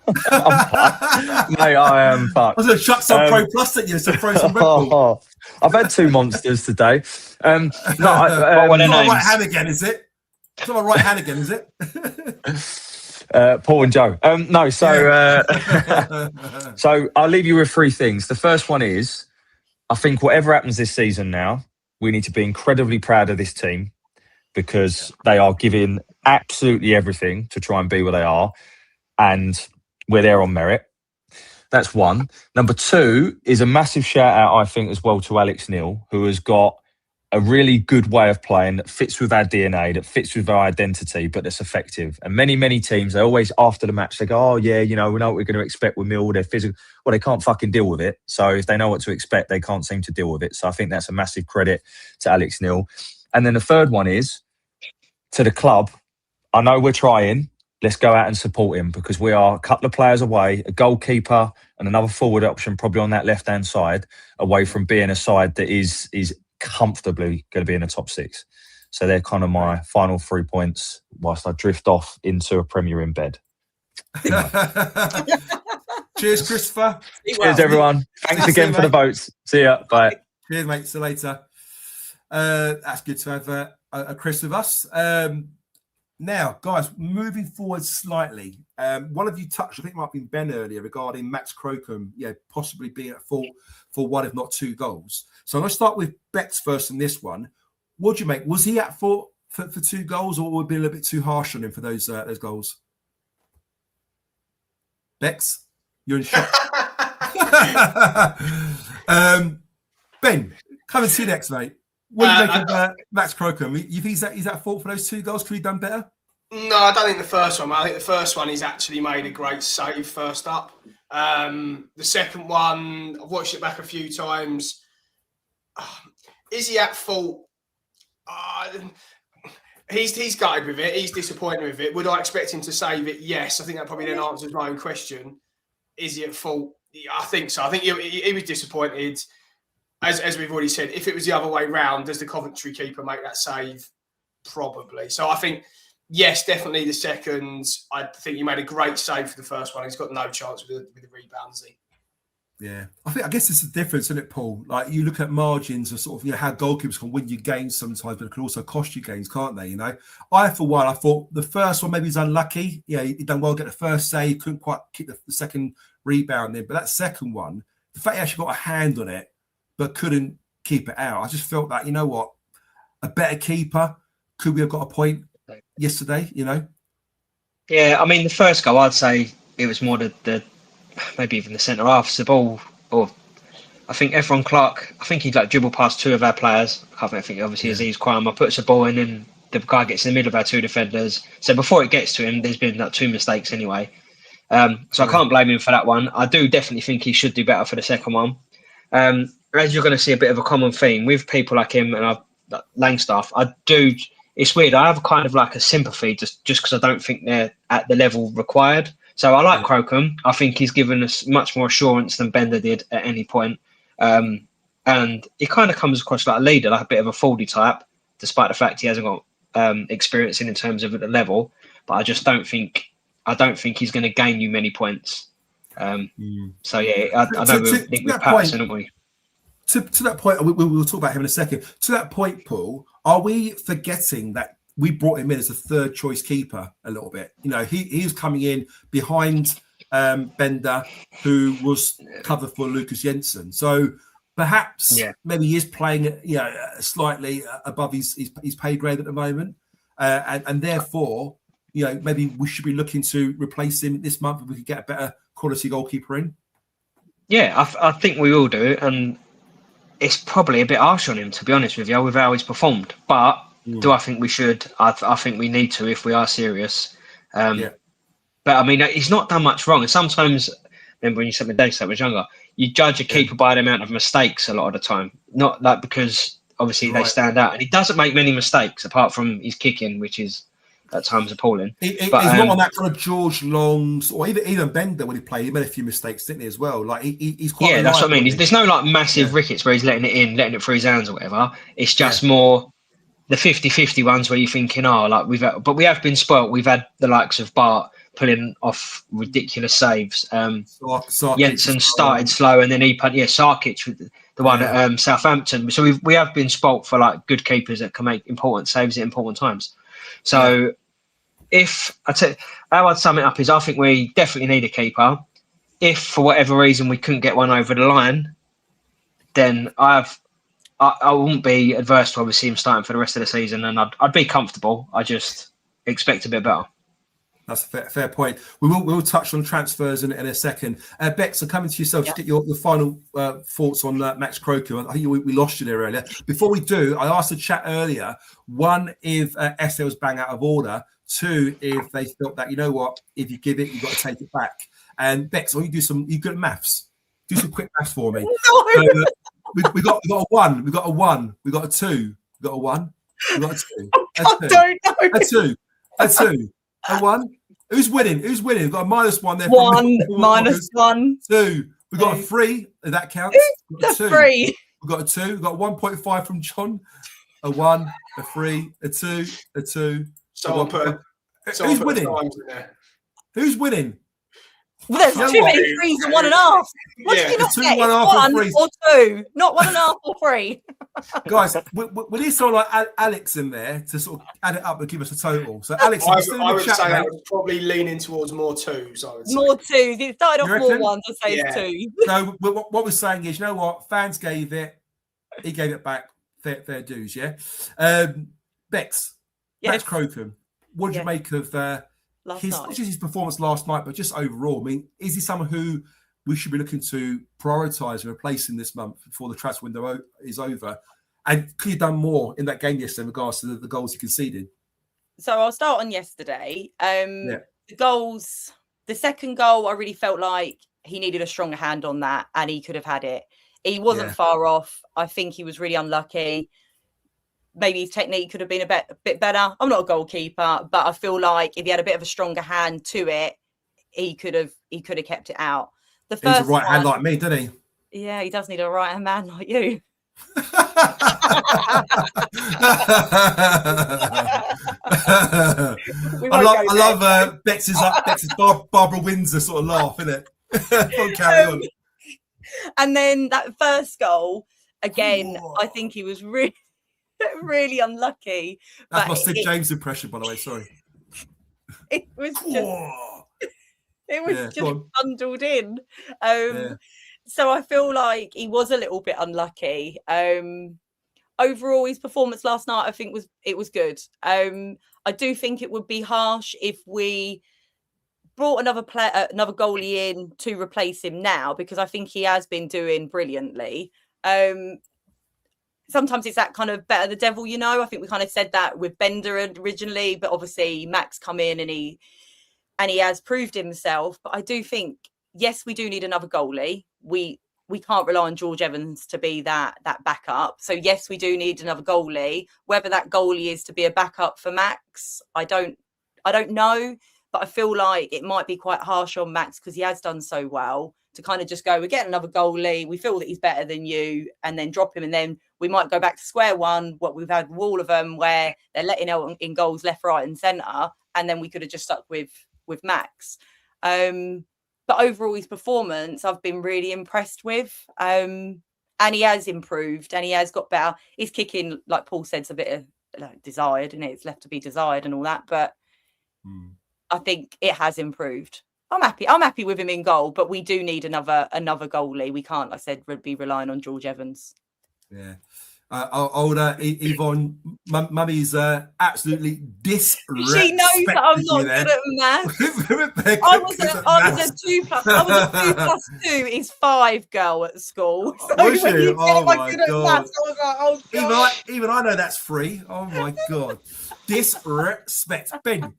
Mate, I am fucked. I was going to chuck some Pro Plus at you, so throw some Red Bull. I've had 2 monsters today. It's not my right hand again, is it? It's not my right hand again, is it? Paul and Joe. So I'll leave you with 3 things. The first one is, I think whatever happens this season now, we need to be incredibly proud of this team because they are giving absolutely everything to try and be where they are, and we're there on merit. That's 1. Number 2 is a massive shout out, I think, as well to Alex Neil, who has got a really good way of playing that fits with our DNA, that fits with our identity, but that's effective. And many, many teams, they always, after the match, they go, oh, yeah, we know what we're going to expect with Mill, they're physical. Well, they can't fucking deal with it. So if they know what to expect, they can't seem to deal with it. So I think that's a massive credit to Alex Neil. And then the third one is, to the club, I know we're trying, let's go out and support him because we are a couple of players away, a goalkeeper and another forward option probably on that left-hand side, away from being a side that is comfortably going to be in the top 6. So they're kind of my final 3 points whilst I drift off into a Premier in bed. Cheers, Christopher. Cheers, everyone. Thanks again for the votes. See ya. Bye. Cheers, mate. See you later. That's good to have a Chris with us. Now, guys, moving forward slightly. One of you touched, I think it might have been Ben earlier, regarding Max Crocombe, possibly being at fault for 1, if not 2 goals. So I'm going to start with Bex first in this one. What do you make? Was he at fault for 2 goals, or would it be a little bit too harsh on him for those goals? Bex, you're in shock. Ben, come and see next, mate. What do you make of Max Crocombe? You think he's at fault for those 2 goals? Could he have done better? No, I don't think the first one. I think the first one he's actually made a great save first up. The second one, I've watched it back a few times. Is he at fault? He's gutted with it. He's disappointed with it. Would I expect him to save it? Yes. I think that probably then answers my own question. Is he at fault? Yeah, I think so. I think he was disappointed. As we've already said, if it was the other way round, does the Coventry keeper make that save? Probably. So I think, yes, definitely the second. I think he made a great save for the first one. He's got no chance with the rebounds. Yeah, I guess it's a difference, isn't it, Paul? Like, you look at margins of sort of, how goalkeepers can win you games sometimes, but it can also cost you games, can't they? I thought the first one maybe he's unlucky. Yeah, he done well, get the first save, couldn't quite kick the second rebound in, but that second one, the fact he actually got a hand on it, but couldn't keep it out. I just felt that, you know what, a better keeper, could we have got a point yesterday, Yeah, I mean, the first goal, I'd say it was more the maybe even the centre half. The ball, or I think Efron Clark, I think he'd dribble past 2 of our players. I think obviously Aziz Kwama puts a ball in and the guy gets in the middle of our 2 defenders. So before it gets to him, there's been 2 mistakes anyway. So I can't blame him for that one. I do definitely think he should do better for the second one. As you're going to see a bit of a common theme with people like him and Langstaff, it's weird. I have kind of a sympathy just because I don't think they're at the level required. So I like Crocombe. I think he's given us much more assurance than Bender did at any point. And he kind of comes across like a leader, like a bit of a Fordy type, despite the fact he hasn't got experience in terms of at the level. But I just don't think he's going to gain you many points. So yeah, I know we're Patterson, aren't we? to that point, we'll talk about him in a second. To that point, Paul, are we forgetting that we brought him in as a third choice keeper a little bit? You know, he was coming in behind Bender, who was covered for Lucas Jensen. So perhaps maybe he is playing, slightly above his pay grade at the moment, and therefore, maybe we should be looking to replace him this month if we could get a better quality goalkeeper in. Yeah, I think we will do, and it's probably a bit harsh on him, to be honest with you, with how he's performed. But do I think we should? I think we need to if we are serious. But I mean, he's not done much wrong. And sometimes, remember when you said when I was younger, you judge a keeper by the amount of mistakes a lot of the time. Not like because obviously they stand out. And he doesn't make many mistakes apart from his kicking, which is at times appalling. He's not on that kind of George Long's or even Bender when he played. He made a few mistakes, didn't he, as well? Like he's quite. Yeah, that's what I mean. There's no like massive rickets where he's letting it through his hands or whatever. It's just more the 50-50 ones where you're thinking, but we have been spoilt. We've had the likes of Bart pulling off ridiculous saves. Jensen started slow and then he put Sarkic with the one at Southampton. So we have been spoilt for like good keepers that can make important saves at important times. So. If how I'd sum it up is, I think we definitely need a keeper. If for whatever reason we couldn't get one over the line, then I wouldn't be adverse to obviously him starting for the rest of the season, and I'd be comfortable. I just expect a bit better. That's a fair point. We will touch on transfers in a second. Bex, I'm coming to yourself. Just get your final thoughts on Max Croker. I think we lost you there earlier. Before we do, I asked the chat earlier, one, if Esse was bang out of order. Two, if they felt that, if you give it, you've got to take it back. And Bex, you good at maths. Do some quick maths for me. No. We got a 1. We got a 1. We got a 2. We got a 1. We got a 2. I don't know. A 2. A 2. A 1. Who's winning? We've got a -1 there. 1 minus 1. 2. We got a 3. If that counts. The 3. We got a 2. We got 1.5 from John. A 1. A 3. A 2. A 2. Who's winning? Who's winning? Well, there's too many 3s and 1.5. What did you not get? 1 or 2, not 1.5 or 3. Guys, we need someone like Alex in there to sort of add it up and give us a total. So, Alex, I would say that was probably leaning towards more 2s. I would say. More 2s. It started off more 1s. I'd say it's 2. So, what we're saying is, you know what? Fans gave it. He gave it back. Fair dues, yeah? Bex, Max Croker, what did you make of not just his performance last night, but just overall? I mean, is he someone who we should be looking to prioritise and replacing this month before the transfer window is over? And could you have done more in that game yesterday in regards to the goals he conceded? So I'll start on yesterday. The goals, the second goal, I really felt like he needed a stronger hand on that and he could have had it. He wasn't far off. I think he was really unlucky. Maybe his technique could have been a bit better. I'm not a goalkeeper, but I feel like if he had a bit of a stronger hand to it, he could have kept it out. The first He's a right hand like me, doesn't he? Yeah, he does need a right hand man like you. I love Bex's Barbara Windsor sort of laugh, isn't it? Carry on. And then that first goal, again, I think he was really, really unlucky. That's my Sid James impression, by the way. Sorry. It was just bundled in. So I feel like he was a little bit unlucky. Overall, his performance last night, I think it was good. I do think it would be harsh if we brought another goalie in to replace him now, because I think he has been doing brilliantly. Sometimes it's that kind of better the devil, I think we kind of said that with Bender originally, but obviously Max come in and he has proved himself. But I do think, yes, we do need another goalie. We can't rely on George Evans to be that backup. So yes, we do need another goalie. Whether that goalie is to be a backup for Max, I don't know. But I feel like it might be quite harsh on Max because he has done so well to kind of just go, we get another goalie, we feel that he's better than you, and then drop him. And then we might go back to square one, what we've had with all of them, where they're letting out in goals left, right and centre. And then we could have just stuck with Max. But overall, his performance, I've been really impressed with. And and he has improved, and he has got better. His kicking, like Paul said, is a bit of desired, and it's left to be desired and all that. But I think it has improved. I'm happy with him in goal, but we do need another goalie. We can't, like I said, be relying on George Evans. Yeah. Older Yvonne, Mummy's absolutely disrespecting. She knows that I'm not good at maths. I was a 2+2 is 5 girl at school. So was when you? you said Oh I'm my good at God. maths, I was like, oh God. Even I know that's 3. Oh my God. Disrespect. Ben,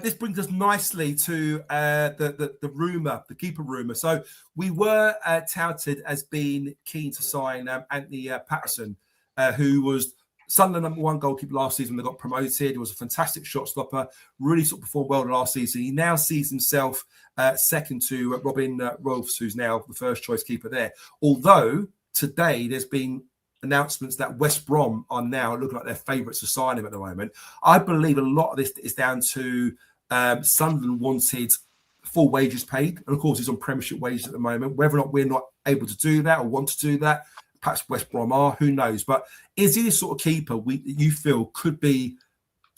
this brings us nicely to the rumour, the keeper rumour. So we were touted as being keen to sign Anthony Patterson, who was Sunderland #1 goalkeeper last season. They got promoted. He was a fantastic shot stopper, really sort of performed well last season. He now sees himself second to Robin Rolfs, who's now the first choice keeper there. Although today there's been announcements that West Brom are now looking like their favourites to sign him at the moment. I believe a lot of this is down to Sunderland wanted full wages paid, and of course he's on Premiership wages at the moment. Whether or not we're not able to do that or want to do that, perhaps West Brom are, who knows? But is he the sort of keeper you feel could be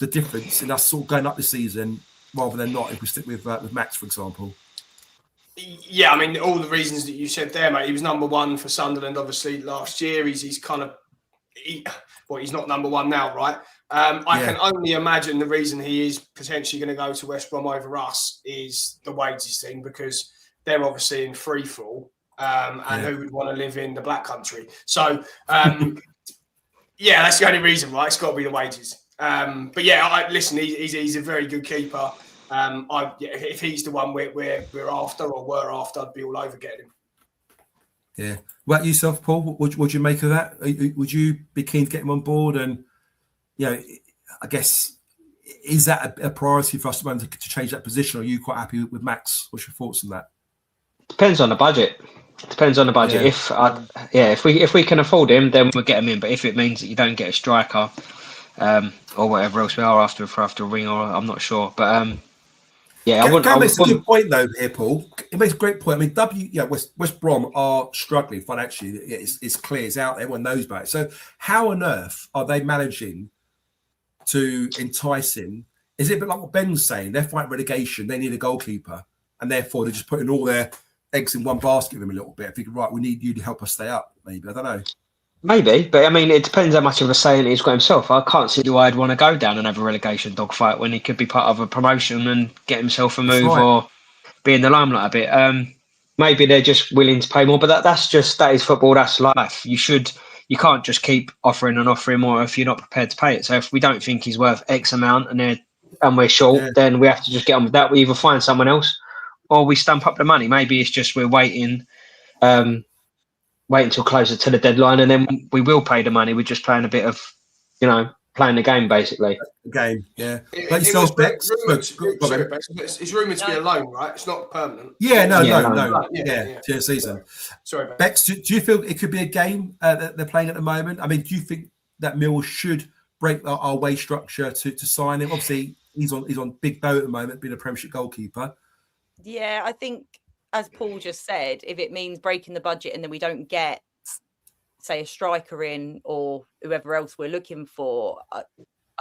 the difference in us sort of going up this season rather than not if we stick with Max, for example? Yeah, I mean, all the reasons that you said there, mate. He was #1 for Sunderland, obviously, last year. He's kind of... he's not #1 now, right? I can only imagine the reason he is potentially going to go to West Brom over us is the wages thing, because they're obviously in free fall. And who would want to live in the Black Country? So, that's the only reason, right? It's got to be the wages. But yeah, listen, he's a very good keeper. If he's the one we're after or were after, I'd be all over getting him. Yeah. What about yourself, Paul? What do you make of that? Would you be keen to get him on board? And I guess, is that a priority for us to change that position? Or are you quite happy with Max? What's your thoughts on that? Depends on the budget. Yeah. If we can afford him, then we'll get him in. But if it means that you don't get a striker, or whatever else we are after a ring, or I'm not sure. But I wouldn't. Gary makes a good point though here, Paul. It makes a great point. I mean, West Brom are struggling financially. It's clear, it's out there. Everyone knows about it. So how on earth are they managing to entice him? Is it a bit like what Ben's saying? They're fighting relegation. They need a goalkeeper, and therefore they're just putting all their eggs in one basket with him a little bit. Thinking, right, we need you to help us stay up. Maybe, I don't know. Maybe, but I mean, it depends how much of a say he's got himself. I can't see why I'd want to go down and have a relegation dogfight when he could be part of a promotion and get himself a move or be in the limelight a bit. Maybe they're just willing to pay more, but that is football. That's life. You can't just keep offering more if you're not prepared to pay it. So if we don't think he's worth X amount and we're short, then we have to just get on with that. We either find someone else or we stump up the money. Maybe it's just we're waiting. Wait until closer to the deadline, and then we will pay the money. We're just playing a bit of, playing the game, basically. Game, yeah. It's rumoured to be a loan, right? It's not permanent. Yeah, no. Yeah, season. Sorry, Bex, do you feel it could be a game that they're playing at the moment? I mean, do you think that Mill should break our wage structure to sign him? Obviously, he's on big boat at the moment, being a Premiership goalkeeper. Yeah, I think, as Paul just said, if it means breaking the budget and then we don't get, say, a striker in or whoever else we're looking for, I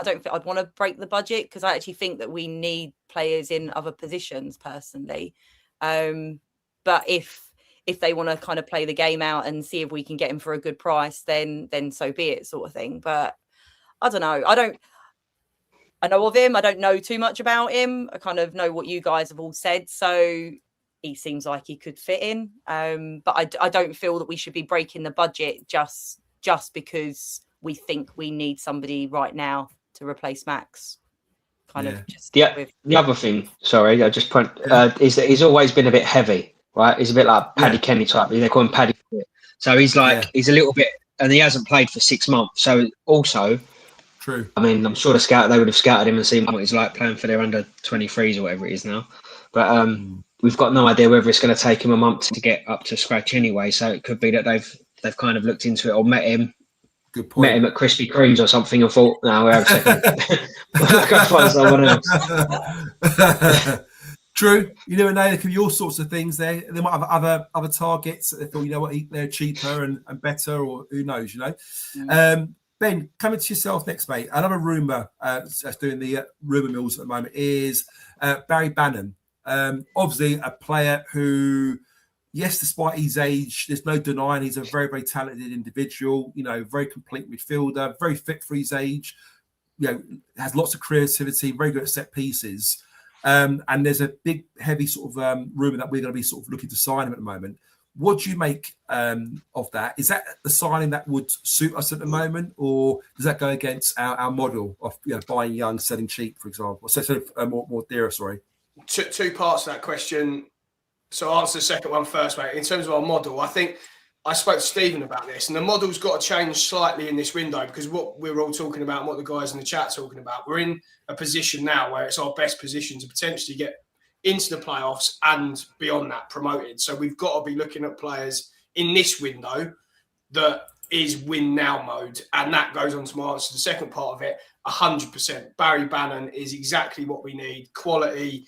don't think I'd want to break the budget, because I actually think that we need players in other positions personally. But if they want to kind of play the game out and see if we can get him for a good price, then so be it, sort of thing. But I don't know. I know of him. I don't know too much about him. I kind of know what you guys have all said. So he seems like he could fit in. But I don't feel that we should be breaking the budget just because we think we need somebody right now to replace Max. The other thing, sorry, I just point is that he's always been a bit heavy, right? He's a bit like Paddy Kenny type. They call him Paddy. So he's he's a little bit, and he hasn't played for 6 months. So also, true. I mean, I'm sure they would have scouted him and seen what he's like playing for their under 23s or whatever it is now. But we've got no idea whether it's going to take him a month to get up to scratch anyway. So it could be that they've kind of looked into it or met him. Good point. Met him at Krispy Kreme's or something and thought, no, we'll have a second. We'll go find someone else. True. You never know. There could be all sorts of things there. They might have other targets that they thought, you know what, they're cheaper and better, or who knows, you know. Ben, coming to yourself next, mate. Another rumour that's doing the rumour mills at the moment is Barry Bannon. Obviously, a player who, yes, despite his age, there's no denying he's a very, very talented individual. You know, very complete midfielder, very fit for his age. You know, has lots of creativity, very good at set pieces. And there's a big, heavy sort of rumour that we're going to be sort of looking to sign him at the moment. What do you make of that? Is that the signing that would suit us at the moment, or does that go against our model of buying young, selling cheap, for example? So more dearer, sorry. Two parts to that question. So I'll answer the second one first, mate. In terms of our model, I think I spoke to Stephen about this, and the model's got to change slightly in this window, because what we're all talking about and what the guys in the chat are talking about, we're in a position now where it's our best position to potentially get into the playoffs and beyond that promoted. So we've got to be looking at players in this window that is win now mode. And that goes on to my answer to the second part of it. 100%. Barry Bannon is exactly what we need. Quality,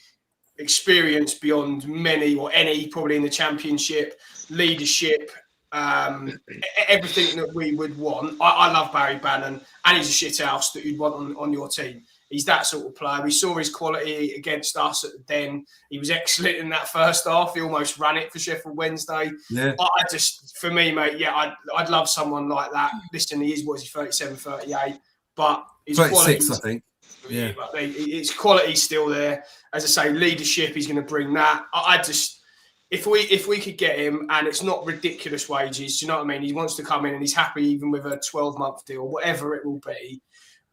experience beyond many or any probably in the Championship, leadership, everything that we would want. I love Barry Bannon, and he's a shithouse that you'd want on your team. He's that sort of player. We saw his quality against us at the Den. He was excellent in that first half. He almost ran it for Sheffield Wednesday. Yeah. I just, for me, mate, yeah, I'd love someone like that. Listen, he is, what is he, 37, 38? But his 36, I think. Yeah. But his quality's still there. As I say, leadership, he's going to bring that. I just, if we could get him, and it's not ridiculous wages, do you know what I mean? He wants to come in and he's happy even with a 12-month deal, whatever it will be.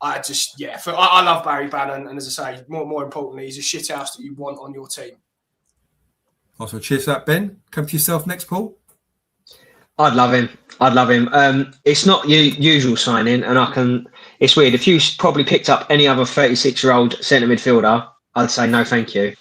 I love Barry Bannon, and as I say, more importantly, he's a shithouse that you want on your team. Awesome. Cheers for that, Ben. Come to yourself next, Paul. I'd love him. It's not usual signing, and it's weird. If you probably picked up any other 36-year-old centre midfielder, I'd say no, thank you.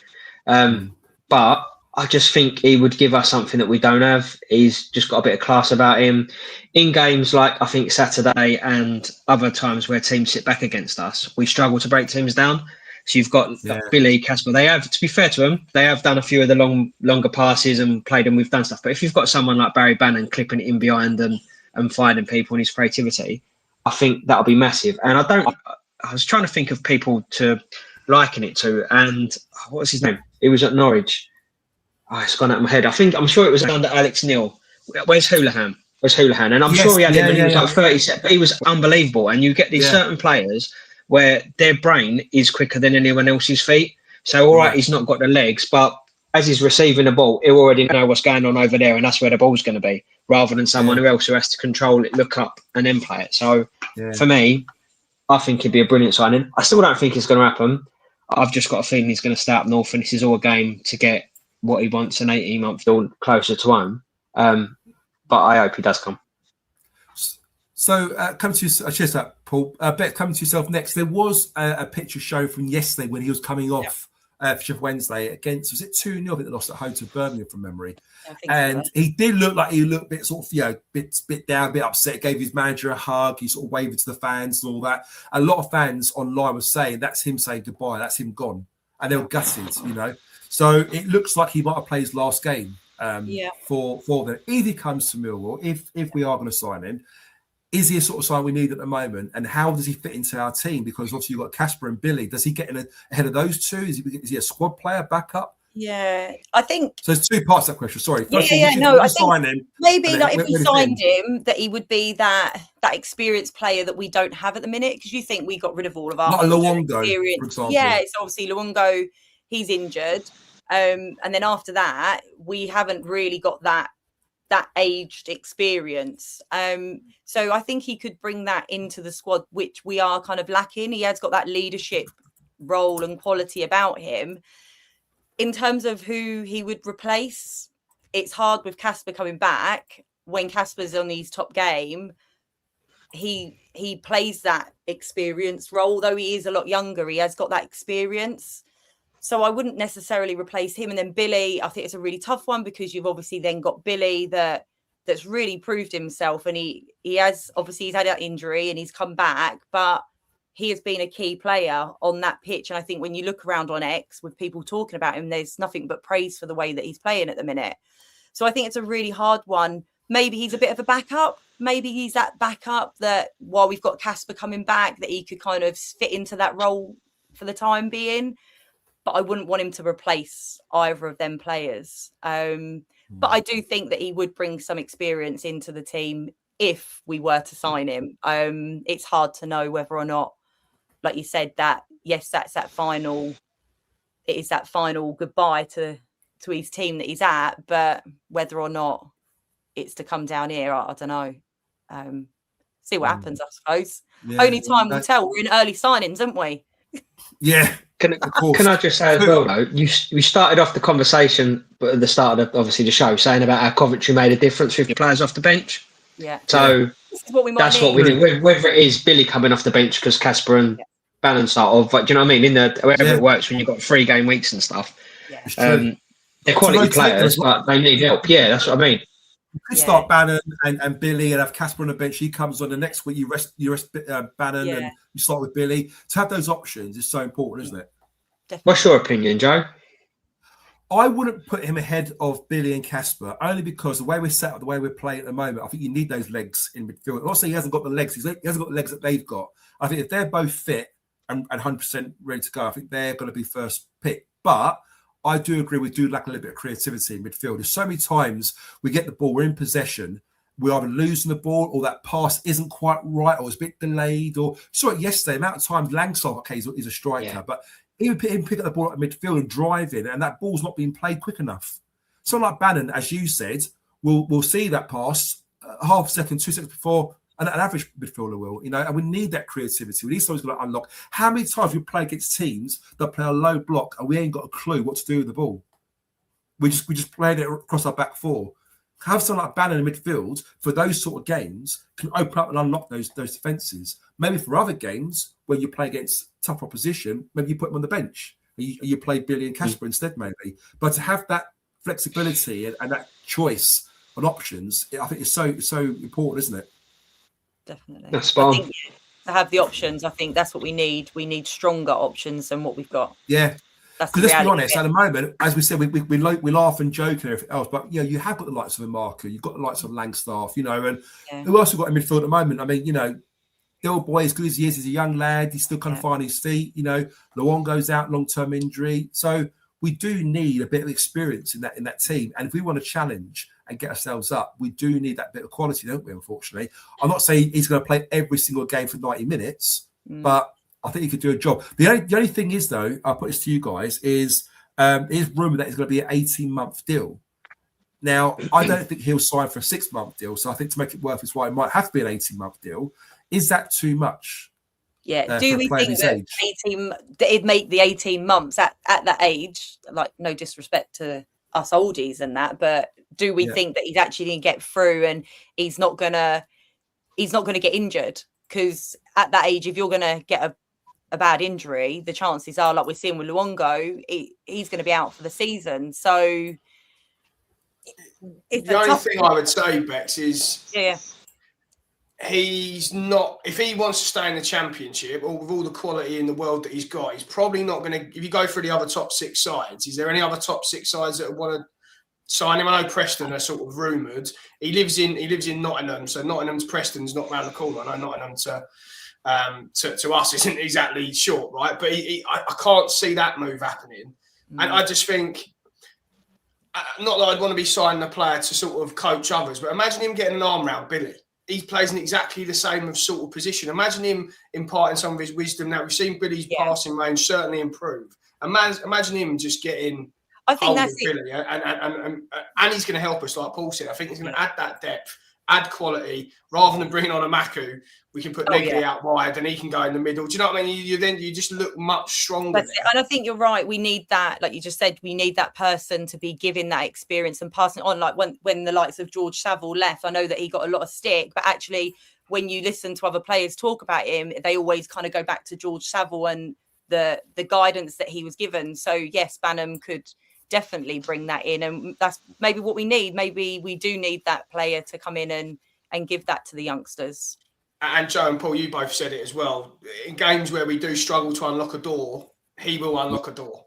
But I just think he would give us something that we don't have. He's just got a bit of class about him. In games like, I think, Saturday and other times where teams sit back against us, we struggle to break teams down. So you've got Billy, Casper. They have, to be fair to them, they have done a few of the longer passes and played, and we've done stuff. But if you've got someone like Barry Bannon clipping it in behind and finding people in his creativity, I think that'll be massive. And I was trying to think of people to liken it to, and what's his name? He was at Norwich. Oh, it's gone out of my head. I'm sure it was under Alex Neil. Where's Houlihan? And I'm sure he had him when he was like 37, but he was unbelievable. And you get these certain players where their brain is quicker than anyone else's feet. So, all right, he's not got the legs, but as he's receiving the ball, he'll already know what's going on over there, and that's where the ball's going to be, rather than someone else who has to control it, look up, and then play it. So, for me, I think it'd be a brilliant signing. I still don't think it's going to happen. I've just got a feeling he's going to stay up north, and this is all a game to get what he wants, an 18-month deal closer to home. But I hope he does come. So, come to you, cheers that, Paul. Beck, coming to yourself next. There was a picture shown from yesterday when he was coming off for Sheffield Wednesday against, was it 2-0? I think they lost at home to Birmingham from memory. And he did look like he looked a bit sort of, bit down, a bit upset, gave his manager a hug, he sort of waved to the fans and all that. A lot of fans online were saying that's him saying goodbye, that's him gone. And they were gutted, So it looks like he might have played his last game for them. If he comes to Millwall, if we are going to sign him, is he a sort of sign we need at the moment? And how does he fit into our team? Because obviously you've got Casper and Billy. Does he get in ahead of those two? Is he a squad player, backup? Yeah, I think... So there's two parts to that question. Sorry. First I think maybe like if we signed him, that he would be that experienced player that we don't have at the minute. Because you think we got rid of all of our experience. For example. Yeah, it's obviously Luongo, he's injured. And then after that, we haven't really got that aged experience. So I think he could bring that into the squad, which we are kind of lacking. He has got that leadership role and quality about him. In terms of who he would replace, it's hard with Casper coming back. When Casper's on his top game, he plays that experience role, though he is a lot younger. He has got that experience. So I wouldn't necessarily replace him. And then Billy, I think it's a really tough one, because you've obviously then got Billy that's really proved himself. And he's had that injury and he's come back, but he has been a key player on that pitch. And I think when you look around on X with people talking about him, there's nothing but praise for the way that he's playing at the minute. So I think it's a really hard one. Maybe he's a bit of a backup. Maybe he's that backup that while we've got Casper coming back, that he could kind of fit into that role for the time being. But I wouldn't want him to replace either of them players. But I do think that he would bring some experience into the team if we were to sign him. It's hard to know whether or not, like you said, that yes, that's that final. It is that final goodbye to his team that he's at, but whether or not it's to come down here, I don't know. See what happens, I suppose. Yeah. Only time will tell. We're in early signings, aren't we? Yeah. Can I just say as well, though, you started off the conversation at the start of obviously the show saying about how Coventry made a difference with the players off the bench. Yeah. So this is what we might that's need. what we do. Whether it is Billy coming off the bench because Casper and Bannon start off, but do you know what I mean? Wherever it works when you've got 3-game weeks and stuff. Yeah. They're quality players, but they need help. Yeah, that's what I mean. You could start Bannon and Billy and have Casper on the bench. He comes on the next week. You rest Bannon and you start with Billy. To have those options is so important, isn't it? Definitely. What's your opinion, Joe? I wouldn't put him ahead of Billy and Casper only because the way we're set up, the way we're playing at the moment, I think you need those legs in midfield. I'm not saying he hasn't got the legs. He hasn't got the legs that they've got. I think if they're both fit and 100% ready to go, I think they're going to be first pick. But I do agree we do lack a little bit of creativity in midfield. There's so many times we get the ball, we're in possession, we're either losing the ball or that pass isn't quite right or it's a bit delayed. Or saw it yesterday, the amount of times Langsdorff, is a striker, but he would pick up the ball at midfield and drive in, and that ball's not being played quick enough. So like Bannon, as you said, we'll see that pass half a second, 2 seconds before an average midfielder will, and we need that creativity. We need someone who's going to unlock. How many times we play against teams that play a low block and we ain't got a clue what to do with the ball? We just played it across our back four. Have someone like Bannon in midfield for those sort of games can open up and unlock those defences. Maybe for other games when you play against tough opposition, maybe you put them on the bench. You play Billy and Casper instead, maybe. But to have that flexibility and that choice on options, I think it's so important, isn't it? Definitely. That's fun. I think to have the options, I think that's what we need. We need stronger options than what we've got. Yeah. Because let's be honest, at the moment, as we said, we laugh and joke and everything else, but you have got the likes of Marker, you've got the likes of Langstaff, and who else have got in midfield at the moment? I mean, the old boy, as good as he is, he's a young lad, he's still kind of finding his feet. Luong goes out, long-term injury, so we do need a bit of experience in that team, and if we want to challenge and get ourselves up, we do need that bit of quality, don't we? Unfortunately, I'm not saying he's going to play every single game for 90 minutes, but I think he could do a job. The only thing is, though, I'll put this to you guys, is rumour that it's going to be an 18-month deal. Now, I don't think he'll sign for a 6-month deal, so I think to make it worth his while, it might have to be an 18-month deal. Is that too much? Yeah. Do we think that it'd make the 18 months at that age, like no disrespect to us oldies and that, but do we think that he's actually going to get through and he's not going to get injured? Because at that age, if you're going to get a bad injury, the chances are, like we're seeing with Luongo, he's going to be out for the season. So the only thing I would say, Bex, is he's not, if he wants to stay in the Championship or with all the quality in the world that he's got, he's probably not going to, if you go through the other top 6 sides, is there any other top 6 sides that want to sign him? I know Preston are sort of rumoured. He lives in Nottingham, so Nottingham to Preston's not round the corner. I know Nottingham to us isn't exactly short, right? But I can't see that move happening. And I just think, not that I'd want to be signing a player to sort of coach others, but imagine him getting an arm round Billy. He plays in exactly the same sort of position. Imagine him imparting some of his wisdom. Now, we've seen Billy's passing range certainly improve. Imagine him just getting... I think that's Billy, and he's going to help us, like Paul said. I think he's going to add that depth, add quality. Rather than bringing on a Maku, we can put Negley out wide and he can go in the middle. Do you know what I mean? You just look much stronger. And I think you're right. We need that, like you just said, we need that person to be giving that experience and passing it on. Like when the likes of George Saville left, I know that he got a lot of stick, but actually when you listen to other players talk about him, they always kind of go back to George Saville and the guidance that he was given. So yes, Banham could definitely bring that in, and that's maybe what we need. Maybe we do need that player to come in and give that to the youngsters. and Joe and Paul, you both said it as well. In games where we do struggle to unlock a door, he will unlock a door.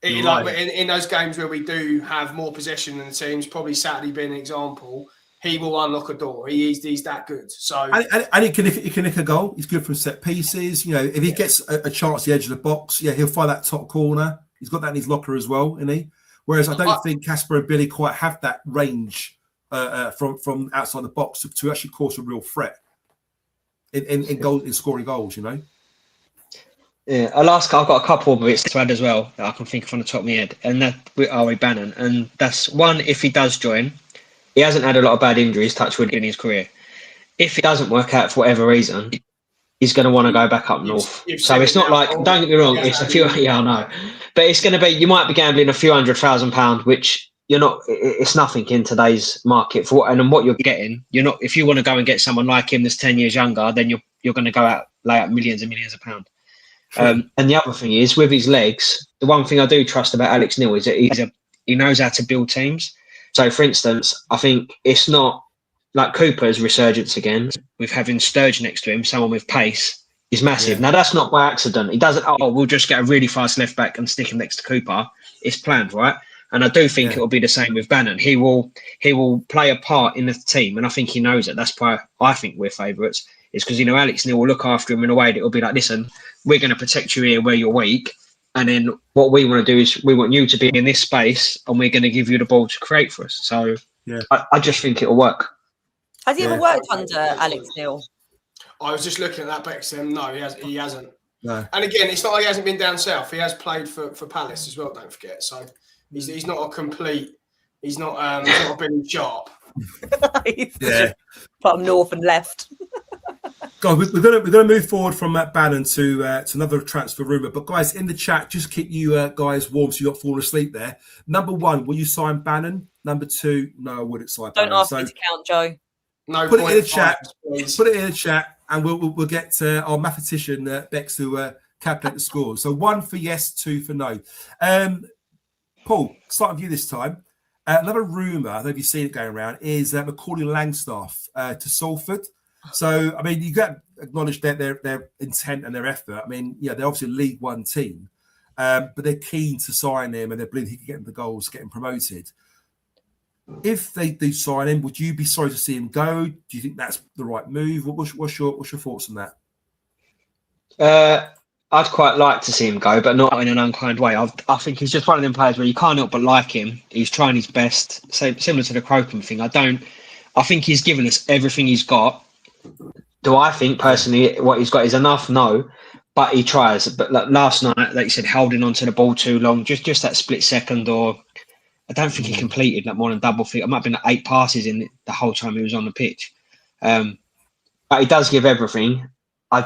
In those games where we do have more possession than the teams, probably Saturday being an example, he will unlock a door. He's that good. So and he can nick a goal. He's good from set pieces. You know, if he gets a chance at the edge of the box, he'll find that top corner. He's got that in his locker as well, isn't he? Whereas I don't think Casper and Billy quite have that range from outside the box to actually cause a real threat in scoring goals. You know. Yeah, Alaska, I've got a couple of bits to add as well that I can think of on the top of my head, and that with Ari Bannon. And that's one, if he does join, he hasn't had a lot of bad injuries, touch wood, in his career. If it doesn't work out for whatever reason, he's going to want to go back up north. So it's not like, don't get me wrong, it's a few, I know. But it's going to be, you might be gambling a few £100,000, which you're not, it's nothing in today's market for, and what you're getting, you're not, if you want to go and get someone like him that's 10 years younger, then you're going to go out, lay out millions and millions of pounds. And the other thing is, with his legs, the one thing I do trust about Alex Neil is that he knows how to build teams. So, for instance, I think it's not like Cooper's resurgence again with having Sturge next to him, someone with pace, is massive. Yeah. Now, that's not by accident. He doesn't, we'll just get a really fast left back and stick him next to Cooper. It's planned, right? And I do think it will be the same with Bannon. He will play a part in the team, and I think he knows it. That's why I think we're favourites. It's because, Alex Neil will look after him in a way that will be like, listen, we're going to protect you here where you're weak. And then what we want to do is we want you to be in this space and we're going to give you the ball to create for us. So I just think it'll work. Has he ever worked under Alex Neil? I was just looking at that Beckham. No, he hasn't. No. And again, it's not like he hasn't been down south. He has played for Palace as well, don't forget. So he's not a complete, he's not a Billy Sharp. From north and left. Guys, we're gonna move forward from Matt Bannon to another transfer rumour. But guys, in the chat, just keep you guys warm so you're not falling asleep there. Number 1, will you sign Bannon? Number 2, no, I wouldn't sign Bannon. Don't ask me to count, Joe. No, put it in the chat. Put it in the chat, and we'll get our mathematician Bex to calculate the scores. So 1 for yes, 2 for no. Paul, start with you this time. Another rumour, I don't know if you've seen it going around, is Macaulay Langstaff to Salford. So, I mean, you got to acknowledge their intent and their effort. I mean, they're obviously a League One team, but they're keen to sign him and they believe he can get them the goals, get him promoted. If they do sign him, would you be sorry to see him go? Do you think that's the right move? What's your thoughts on that? I'd quite like to see him go, but not in an unkind way. I think he's just one of them players where you can't help but like him. He's trying his best, similar to the Crocombe thing. I think he's given us everything he's got. Do I think personally what he's got is enough? No, but he tries. But like last night, like you said, holding onto the ball too long, just that split second, or I don't think he completed like more than double figure. It might have been like 8 passes in the whole time he was on the pitch. But he does give everything. I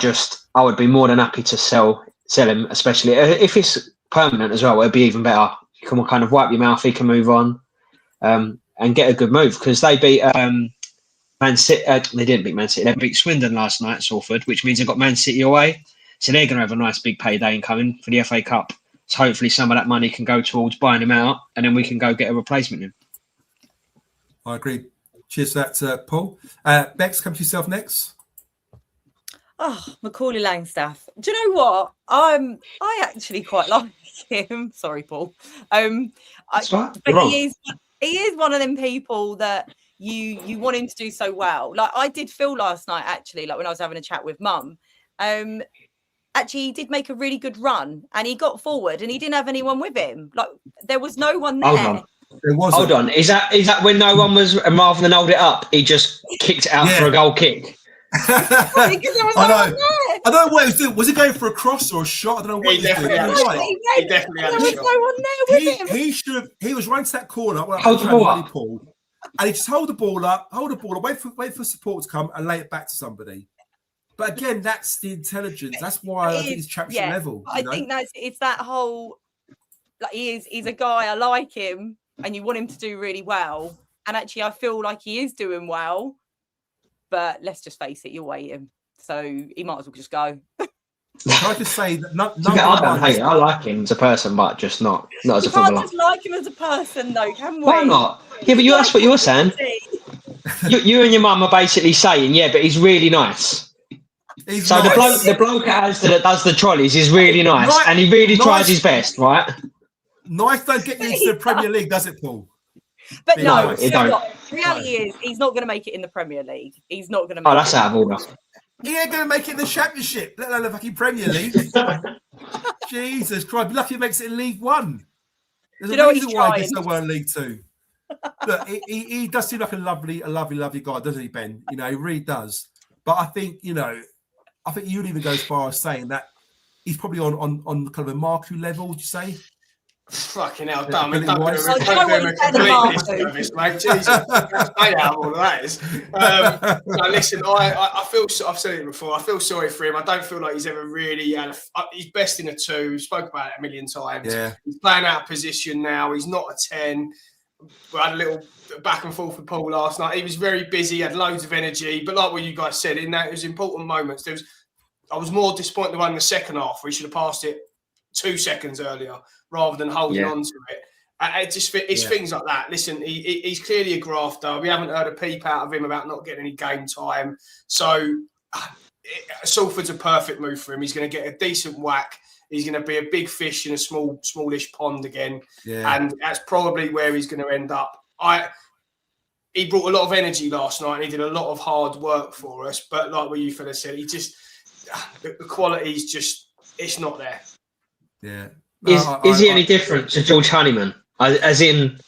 would be more than happy to sell him, especially if it's permanent as well. It'd be even better. You can kind of wipe your mouth. He can move on and get a good move because they beat. Man City, they didn't beat Man City. They beat Swindon last night, Salford, which means they've got Man City away. So they're going to have a nice big payday incoming for the FA Cup. So hopefully some of that money can go towards buying him out and then we can go get a replacement in. I agree. Cheers for that, Paul. Bex, come to yourself next. Oh, Macaulay Langstaff. Do you know what? I actually quite like him. Sorry, Paul. But he is one of them people that you want him to do so well. Like I did feel last night, actually, like when I was having a chat with Mum, actually he did make a really good run and he got forward and he didn't have anyone with him. Like there was no one there. Hold on. Is that when no one was, and rather than hold it up, he just kicked it out for a goal kick? I know. I don't know what he was doing. Was he going for a cross or a shot? I don't know what he was doing. He definitely had a shot. There was no one there with him. He was running to that corner. Hold the ball up. And he just hold the ball up, wait for support to come and lay it back to somebody. But again, that's the intelligence. That's why I think he's championship level. I think it's that whole, like he's a guy, I like him, and you want him to do really well. And actually, I feel like he is doing well. But let's just face it, you'll wait him. So he might as well just go. I could say that I like him as a person, but just not as a footballer. You can't just like him as a person, though, can we? Why not? Yeah, but that's what you're saying. You and your mum are basically saying, yeah, but he's really nice. He's So nice. the bloke at Asda that does the trolleys is really nice, and he really tries his best, right? Nice don't get you into the Premier League, does it, Paul? But Being no, nice. it don't. The reality is he's not going to make it in the Premier League. He's not going to. Oh, that's out of order. He ain't going to make it in the Championship, let alone the fucking Premier League. Jesus Christ, be lucky he makes it in League One. There's a reason why he gets nowhere in League Two. Look, he does seem like a lovely guy, doesn't he, Ben? You know, he really does. But I think, you know, you'd even go as far as saying that he's probably on kind of a Marku level, would you say? Fucking hell, Yeah, don't Billy mate. Jesus, that's how all of that is. No, listen, I feel. I've said it before. I feel sorry for him. I don't feel like he's ever really had. He's best in a 2. We spoke about it a million times. Yeah. He's playing out of position now. He's not a 10. We had a little back and forth with Paul last night. He was very busy. Had loads of energy. But like what you guys said, in that it was important moments. I was more disappointed in the second half. We should have passed it 2 seconds earlier, rather than holding on to it. It's things like that. Listen, he's clearly a grafter. We haven't heard a peep out of him about not getting any game time. So Salford's a perfect move for him. He's going to get a decent whack. He's going to be a big fish in a smallish pond again. Yeah. And that's probably where he's going to end up. He brought a lot of energy last night and he did a lot of hard work for us. But like what you fellas said, the quality is just, it's not there. Yeah. Is he any different to George Honeyman? As in,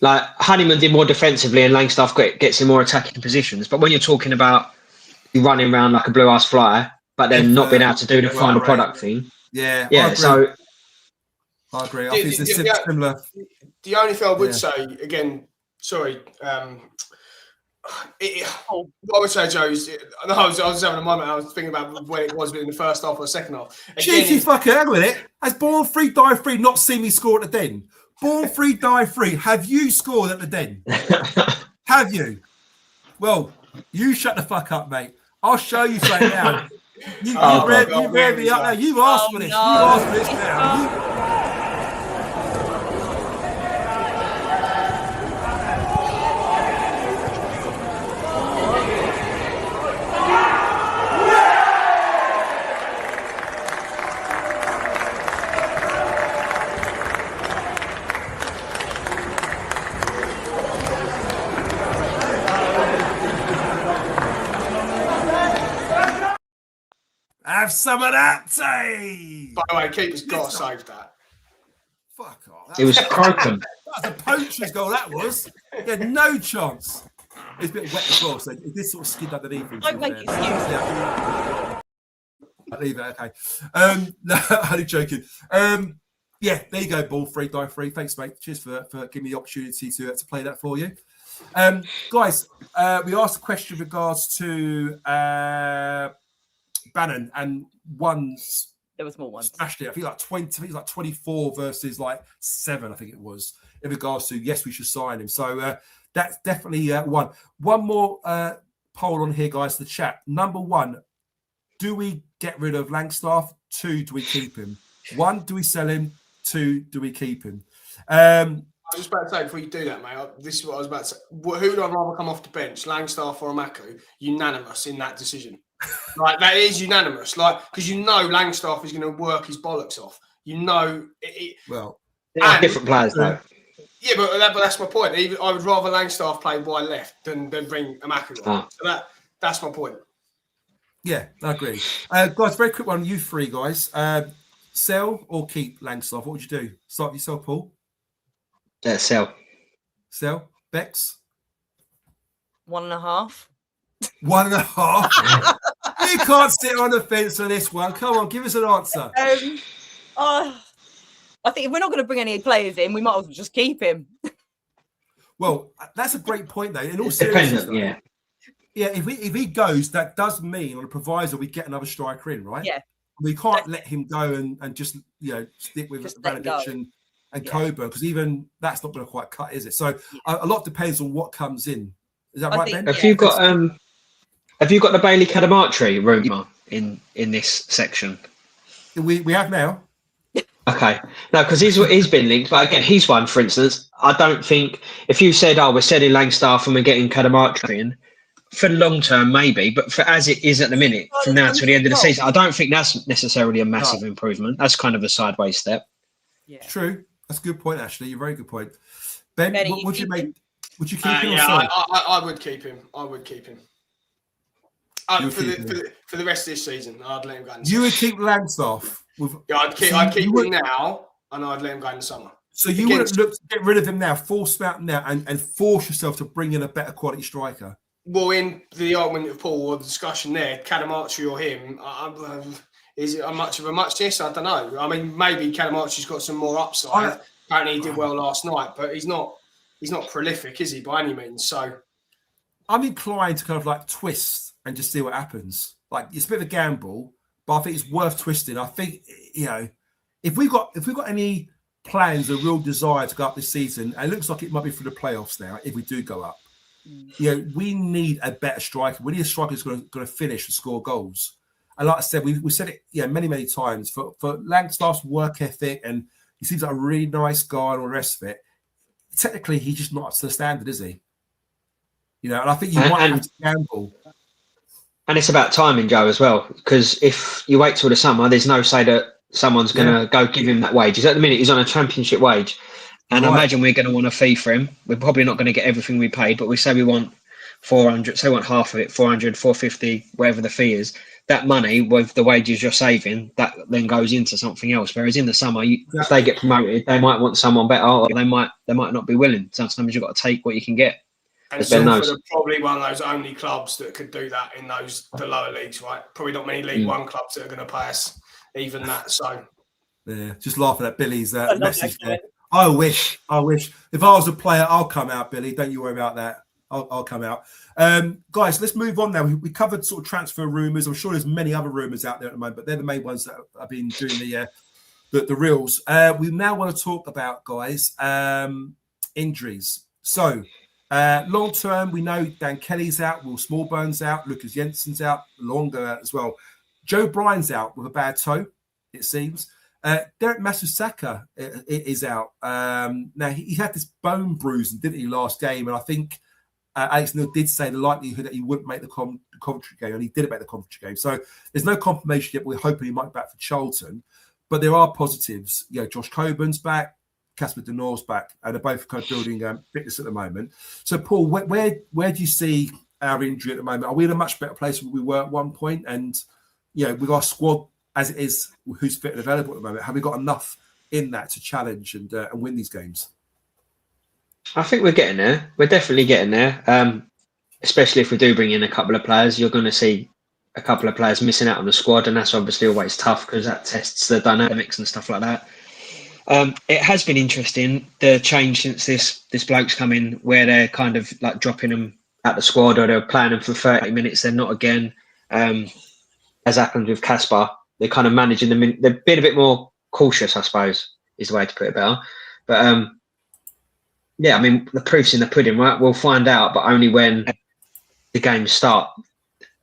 like, Honeyman did more defensively and Langstaff gets in more attacking positions. But when you're talking about you running around like a blue-ass fly, but then not being able to do the final product thing. Yeah. Yeah, I agree. I think it's similar. The only thing I would say, again, sorry, what I would say, Joe, is I was having a moment. I was thinking about where it was in the first half or the second half. Cheeky fucker, hang with it. Has Born Free Die Free not seen me score at the Den? Born Free Die Free, have you scored at the Den? Have you? Well, you shut the fuck up, mate. I'll show you something now. You read me up now. You've asked for this. No. You've asked for this now. Have some of that, Tay. By the way, keeper's got to save that. Fuck off. It was croaking. That was a poacher's goal, that was. He had no chance. It's a bit wet as well, so it did sort of skid underneath him. Don't make excuses. I'll leave it, okay. No, only joking. Yeah, there you go, Ball Free, Die Free. Thanks, mate. Cheers for giving me the opportunity to play that for you. Guys, we asked a question in regards to Bannon, and there was more ones. Smashed it. I think like 20. I think it's like 24 versus like 7. I think it was in regards to yes, we should sign him. So that's definitely one. One more poll on here, guys. The chat. Number 1, do we get rid of Langstaff? 2, do we keep him? 1, do we sell him? 2, do we keep him? I was just about to say, before you do that, mate, this is what I was about to say. Who would I rather come off the bench, Langstaff or Amaku? Unanimous in that decision. Like, that is unanimous. Like, because Langstaff is going to work his bollocks off. Well, they're different players, though. Yeah, but that's my point. I would rather Langstaff play wide left than bring Amaku on. So that's my point. Yeah, I agree. Guys, very quick one. You three guys. Sell or keep Langstaff? What would you do? Start with yourself, Paul. Sell. Sell. Bex? 1.5. 1.5? You can't sit on the fence on this one. Come on, give us an answer. I think if we're not going to bring any players in, we might as well just keep him. Well, that's a great point, though. In all seriousness, yeah. Yeah, if he goes, that does mean on a proviso we get another striker in, right? Yeah. We can't let him go and just stick with Ivanovic and Coburn, because even that's not going to quite cut, is it? So a lot depends on what comes in. Is that right, Ben? Have you got the Bailey Cadamartri rumour in this section? We have now. Okay. No, because he's been linked, but again, he's one, for instance. I don't think if you said, we're selling Langstaff and we're getting Cadamartri in, for the long term, maybe, but for as it is at the minute, from now to the end of the season, I don't think that's necessarily a massive improvement. That's kind of a sideways step. Yeah. True. That's a good point, Ashley. You're a very good point. Ben, Ben, what would you make? Would you keep him? Yeah, I would keep him. I would keep him. For the rest of this season, I'd let him go. You would keep Langstaff with. Yeah, I'd keep him now, and I'd let him go in the summer. So you wouldn't look to get rid of him now, force him out now, and force yourself to bring in a better quality striker. Well, in the argument of Paul or the discussion there, Cadamarchi or him, is it much of a muchness? I don't know. I mean, maybe Cadamarchi's got some more upside. Apparently, he did well last night, but he's not prolific, is he, by any means? So I'm inclined to kind of like twist and just see what happens. Like, it's a bit of a gamble, but I think it's worth twisting. I think, you know, if we've got any plans, a real desire to go up this season, and it looks like it might be for the playoffs now, if we do go up, you know, we need a better striker. We need a striker who's going to finish and score goals. And like I said, we said it, many times, for Langstaff's work ethic, and he seems like a really nice guy and all the rest of it. Technically, he's just not up to the standard, is he? You know, and I think you might have to gamble. And it's about timing, Joe, as well, because if you wait till the summer, there's no say that someone's going to go give him that wage. At the minute, he's on a championship wage. And I imagine we're going to want a fee for him. We're probably not going to get everything we paid, but we say we want 400, say we want half of it, 400, 450, whatever the fee is. That money, with the wages you're saving, that then goes into something else. Whereas in the summer, if they get promoted, they might want someone better, or they might not be willing. Sometimes you've got to take what you can get. And Salford are probably one of those only clubs that could do that in the lower leagues, right? Probably not many League One clubs that are going to pay us even that. So, yeah, just laughing at Billy's message there. I wish. If I was a player, I'll come out, Billy. Don't you worry about that. I'll come out. Guys, let's move on now. We covered sort of transfer rumours. I'm sure there's many other rumours out there at the moment, but they're the main ones that have been doing the reels. We now want to talk about, guys, injuries. So, long term, we know Dan Kelly's out, Will Smallbone's out, Lucas Jensen's out, Longo out as well. Joe Bryan's out with a bad toe, it seems. Derek Masusaka is out. Now, he had this bone bruising, didn't he, last game? And I think Alex Neil did say the likelihood that he wouldn't make the Coventry game, and he did make the Coventry game. So there's no confirmation yet, but we're hoping he might be back for Charlton. But there are positives. You know, Josh Coburn's back, Casper De Nor's back, and they're both kind of building fitness at the moment. So, Paul, where do you see our injury at the moment? Are we in a much better place than we were at one point? And, you know, with our squad as it is, who's fit and available at the moment, have we got enough in that to challenge and win these games? I think we're getting there. We're definitely getting there. Especially if we do bring in a couple of players, you're going to see a couple of players missing out on the squad, and that's obviously always tough because that tests the dynamics and stuff like that. It has been interesting, the change since this bloke's come in, where they're kind of like dropping them at the squad, or they're playing them for 30 minutes, then not again. As happened with Casper, they're kind of managing them. They're being a bit more cautious, I suppose, is the way to put it better. But yeah, I mean, the proof's in the pudding, right? We'll find out, but only when the games start.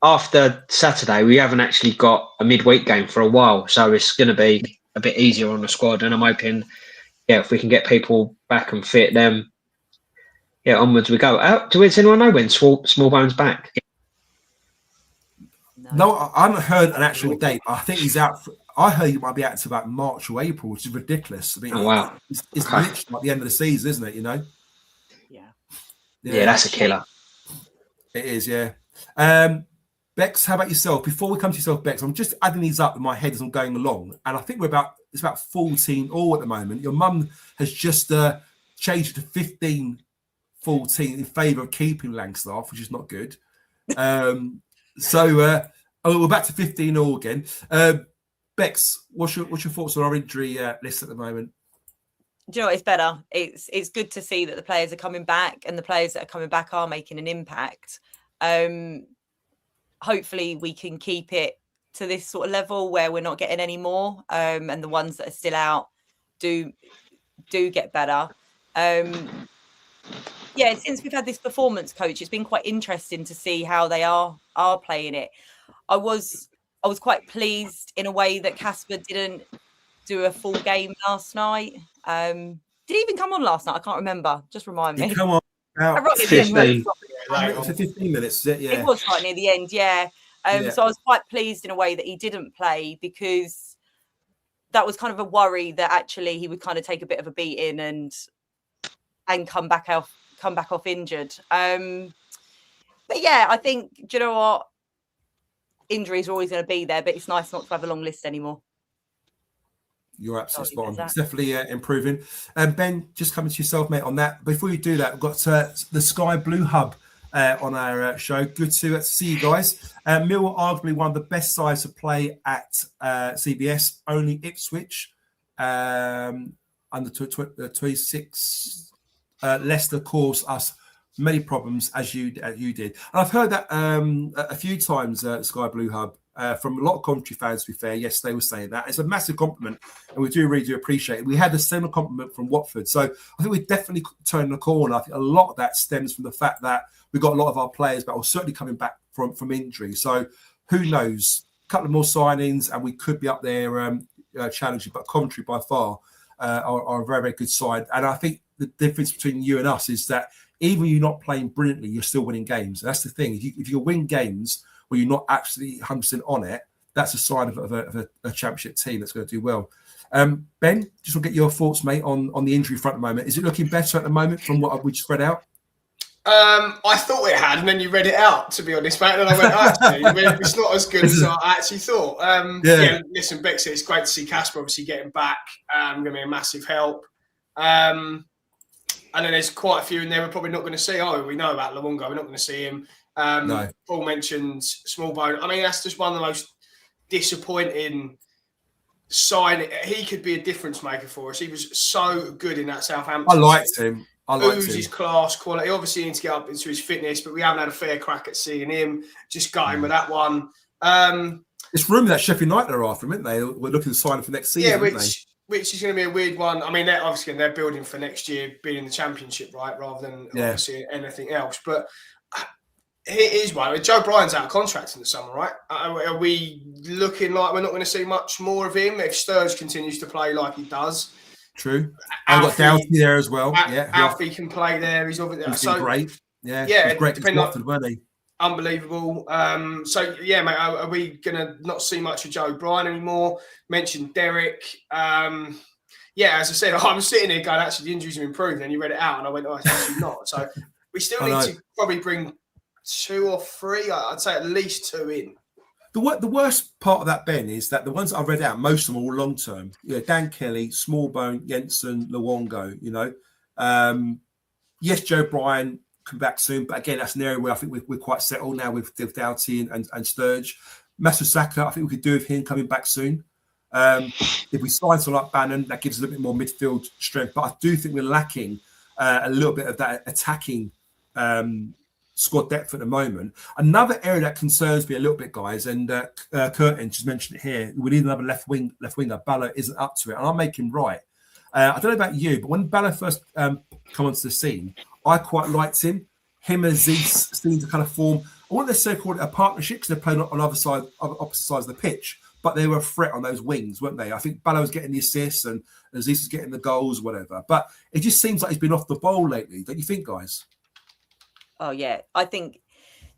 After Saturday, we haven't actually got a midweek game for a while, so it's going to be a bit easier on the squad. And I'm hoping, if we can get people back and fit, then onwards we go. Does anyone know when Smallbone's back? No, I haven't heard an actual date. I think he's out. I heard he might be out to about March or April, which is ridiculous. I mean, wow, it's literally like the end of the season, isn't it? You know? Yeah, that's a killer. It is, yeah. Bex, how about yourself? Before we come to yourself, Bex, I'm just adding these up in my head as I'm going along, and I think it's about 14 all at the moment. Your mum has just changed it to 15-14 in favour of keeping Langstaff, which is not good. So we're back to 15 all again. Bex, what's your thoughts on our injury list at the moment? Do you know what? It's better. It's good to see that the players are coming back, and the players that are coming back are making an impact. Hopefully we can keep it to this sort of level where we're not getting any more, and the ones that are still out do get better. Since we've had this performance coach, it's been quite interesting to see how they are playing it. I was quite pleased in a way that Casper didn't do a full game last night. Did he even come on last night? I can't remember. Just remind me. Come on. About 15. It was 15 minutes, is it? Yeah. It was right near the end, yeah. Yeah. So I was quite pleased in a way that he didn't play, because that was kind of a worry that actually he would kind of take a bit of a beating and come back off injured. But yeah, I think, do you know what? Injuries are always going to be there, but it's nice not to have a long list anymore. You're absolutely spot on. It's definitely improving. Ben, just coming to yourself, mate, on that. Before you do that, we've got the Sky Blue Hub on our show. Good to see you guys. Mill are arguably one of the best sides to play at CBS. Only Ipswich under 26. Leicester caused us many problems as you did. And I've heard that a few times, Sky Blue Hub, from a lot of Coventry fans, to be fair. Yes, they were saying that. It's a massive compliment, and we really do appreciate it. We had a similar compliment from Watford. So I think we're definitely turning the corner. I think a lot of that stems from the fact that we've got a lot of our players, but are certainly coming back from injury. So who knows? A couple of more signings, and we could be up there challenging. But Coventry, by far, are a very, very good side. And I think the difference between you and us is that even you're not playing brilliantly, you're still winning games. That's the thing. If you win games where you're not actually 100% on it, that's a sign of a championship team that's going to do well. Ben, just want to get your thoughts, mate, on the injury front at the moment. Is it looking better at the moment from what we just read out? I thought it had, and then you read it out, to be honest, mate. And I went, actually, it's not as good as I actually thought. Yeah, listen, Bexley, it's great to see Casper obviously getting back. Going to be a massive help. And then there's quite a few in there we're probably not going to see. Oh, we know about Luongo. We're not going to see him. No. Paul mentioned Smallbone. I mean, that's just one of the most disappointing sign. He could be a difference maker for us. He was so good in that Southampton. I liked him. His class, quality. Obviously, he needs to get up into his fitness, but we haven't had a fair crack at seeing him. Just got him with that one. It's rumoured that Sheffield United are after him, isn't they? We're looking to sign him for next season, which is going to be a weird one. I mean, they're building for next year, being in the Championship, right, rather than obviously anything else. But it is one. Joe Bryan's out of contract in the summer, right? Are we looking like we're not going to see much more of him if Sturridge continues to play like he does? True. I've got Doughty there as well. Alfie can play there. He's obviously great. Yeah, he's great. Watford, weren't they? Unbelievable. So yeah, mate, are we gonna not see much of Joe Bryan anymore? Mentioned Derek. Yeah, as I said, I was sitting here going, actually, the injuries have improved. And you read it out, and I went, oh, it's actually not. So we still need to probably bring 2 or 3. I'd say at least 2 in. The worst part of that, Ben, is that the ones that I read out, most of them are all long term. Dan Kelly, Smallbone, Jensen, Luongo. Yes, Joe Bryan come back soon, but again, that's an area where I think we're quite settled now with Doughty and Sturridge. Masasaka, I think we could do with him coming back soon. If we sign someone like Bannon, that gives us a little bit more midfield strength. But I do think we're lacking a little bit of that attacking squad depth at the moment. Another area that concerns me a little bit, guys, and Curtin just mentioned it here, we need another left winger. Bala isn't up to it, and I'll make him right. I don't know about you, but when Bala first come onto the scene, I quite liked him. Him and Aziz seemed to kind of form, I wouldn't necessarily call it a partnership because they're playing on opposite sides of the pitch, but they were a threat on those wings, weren't they? I think Bala was getting the assists and Aziz was getting the goals, whatever. But it just seems like he's been off the ball lately, don't you think, guys? Oh yeah, I think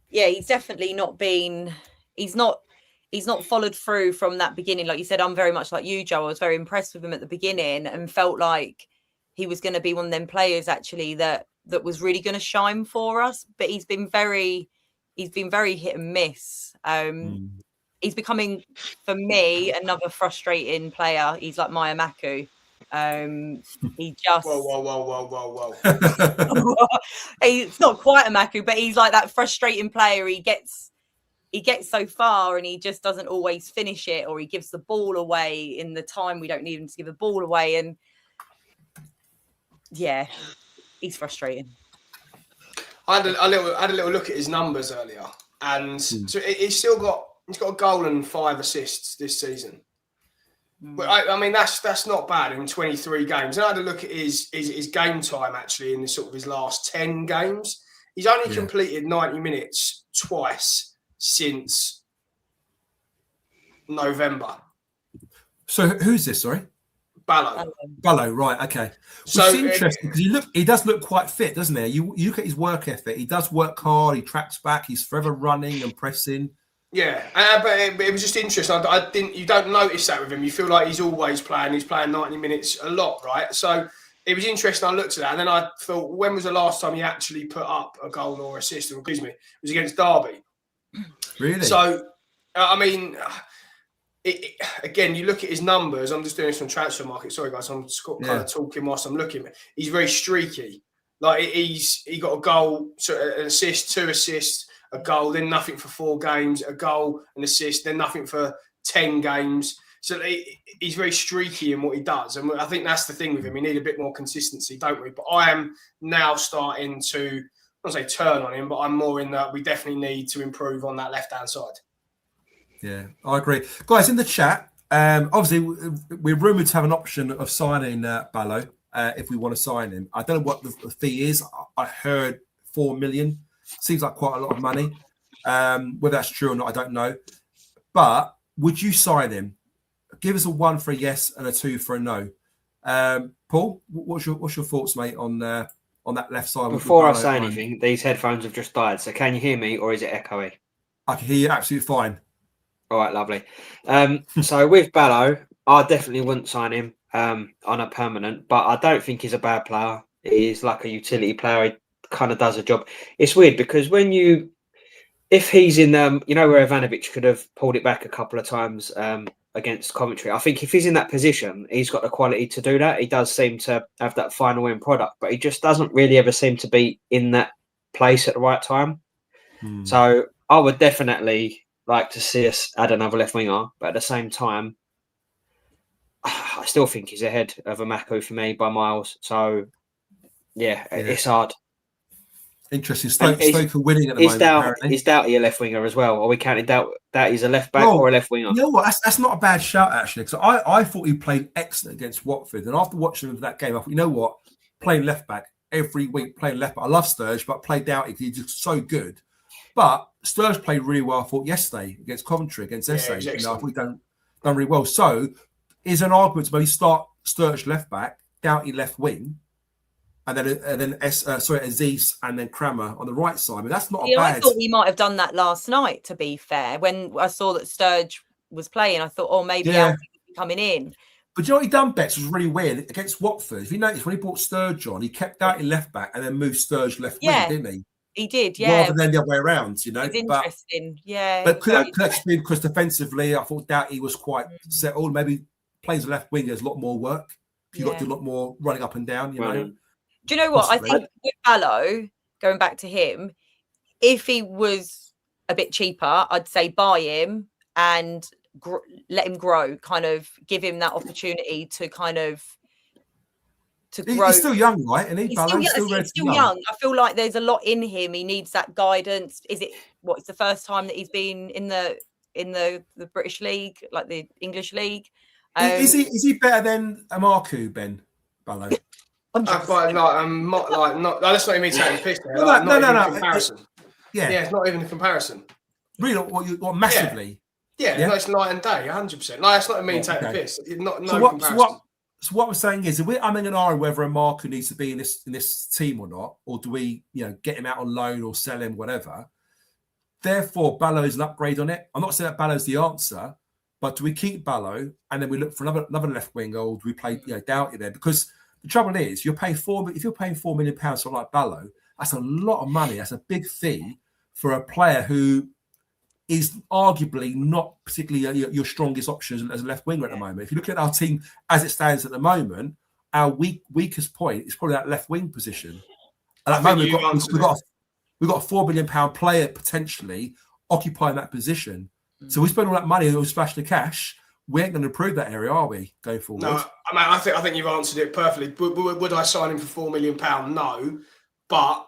he's definitely not been. He's not followed through from that beginning. Like you said, I'm very much like you, Joe. I was very impressed with him at the beginning and felt like he was going to be one of them players actually that was really going to shine for us. But he's been very hit and miss. He's becoming, for me, another frustrating player. He's like Maya Maku. He just whoa. He's not quite a Maku, but he's like that frustrating player. He gets so far and he just doesn't always finish it, or he gives the ball away in the time we don't need him to give the ball away. And yeah, he's frustrating. I had a little look at his numbers earlier, and so he's got a goal and 5 assists this season. But I mean that's not bad in 23 games. And I had a look at his game time actually in his last 10 games. He's only completed 90 minutes twice since November. So who's this? Sorry, Ballo. Ballo, right? Okay. Which So is interesting because he does look quite fit, doesn't he? You look at his work ethic. He does work hard. He tracks back. He's forever running and pressing. yeah, but it was just interesting. I didn't. You don't notice that with him. You feel like he's always playing. He's playing 90 minutes a lot, right? So it was interesting. I looked at that, and then I thought, when was the last time he actually put up a goal or assist? Or excuse me, it was against Derby. Really? So, I mean, again, you look at his numbers. I'm just doing this on Transfer Market. Sorry, guys, I'm just kind of talking whilst I'm looking. He's very streaky. Like he got a goal, an assist, 2 assists, a goal, then nothing for 4 games, a goal, an assist, then nothing for 10 games. So he's very streaky in what he does. And I think that's the thing with him. We need a bit more consistency, don't we? But I am now starting to, I don't say turn on him, but I'm more in that we definitely need to improve on that left-hand side. Yeah, I agree. Guys, in the chat, obviously, we're rumoured to have an option of signing Ballo if we want to sign him. I don't know what the fee is. I heard 4 million. Seems like quite a lot of money. Whether that's true or not, I don't know. But would you sign him? Give us a 1 for a yes and a 2 for a no. Paul, what's your thoughts, mate, on that left side? Before I say anything, these headphones have just died. So can you hear me, or is it echoey? I can hear you absolutely fine. All right, lovely. So with Ballo, I definitely wouldn't sign him on a permanent, but I don't think he's a bad player. He's like a utility player. He kind of does a job. It's weird because if he's in, where Ivanovic could have pulled it back a couple of times against Coventry, I think if he's in that position, he's got the quality to do that. He does seem to have that final end product, but he just doesn't really ever seem to be in that place at the right time. So I would definitely like to see us add another left winger, but at the same time, I still think he's ahead of Amaku for me by miles. So yeah, it's hard. Interesting. Stoke are winning at the moment. Apparently. Is Doughty a left winger as well? Are we counting Doughty as a left back or a left winger? You know what? That's not a bad shout actually. Because I thought he played excellent against Watford, and after watching him for that game, I thought, you know what, playing left back every week, playing left back. I love Sturge, but play Doughty because he's just so good. But Sturge played really well, I thought, yesterday against Coventry, against Esse. I thought he done really well. So, is an argument to maybe start Sturge left back, Doughty left wing, and then Aziz and then Kramer on the right side. I mean, that's not a bad. I thought we might have done that last night, to be fair. When I saw that Sturge was playing, I thought, oh, maybe Alfie would be coming in. But you know what he done, Bex, was really weird against Watford. If you notice, when he brought Sturge on, he kept Doughty left back and then moved Sturge left wing, didn't he? He did, yeah. Rather than the other way around, you know. It's interesting, But could that be because defensively, I thought Doughty was quite settled. Maybe plays the left wing, there's a lot more work. You've got to do a lot more running up and down, you know. Do you know what? Possibly. I think with Ballo, going back to him, if he was a bit cheaper, I'd say buy him and let him grow, kind of give him that opportunity to kind of grow. He's still young, right? And he's still young. I feel like there's a lot in him. He needs that guidance. It's the first time that he's been in the British League, like the English League? Is he better than Amaku, Ben Ballo? Let's not even taking the piss. No. Comparison. It's not even a comparison. Really, what massively? Yeah, no, it's night and day, 100%. No, that's not me taking the piss. So what we're saying is, if we're umming and ahhing whether Amaku needs to be in this team or not, or do we, get him out on loan or sell him, whatever. Therefore, Ballo is an upgrade on it. I'm not saying that Ballo's the answer, but do we keep Ballo and then we look for another left wing, or do we play Doughty there? Because the trouble is, if you're paying £4 million for someone like Ballo, that's a lot of money. That's a big fee for a player who is arguably not particularly your strongest option as a left winger at the moment. If you look at our team as it stands at the moment, our weakest point is probably that left wing position. At that moment, we've got a £4 billion player potentially occupying that position. So we spend all that money and we splash the cash. We ain't going to improve that area, are we, going forward? No, I think you've answered it perfectly. Would I sign him for £4 million? No, but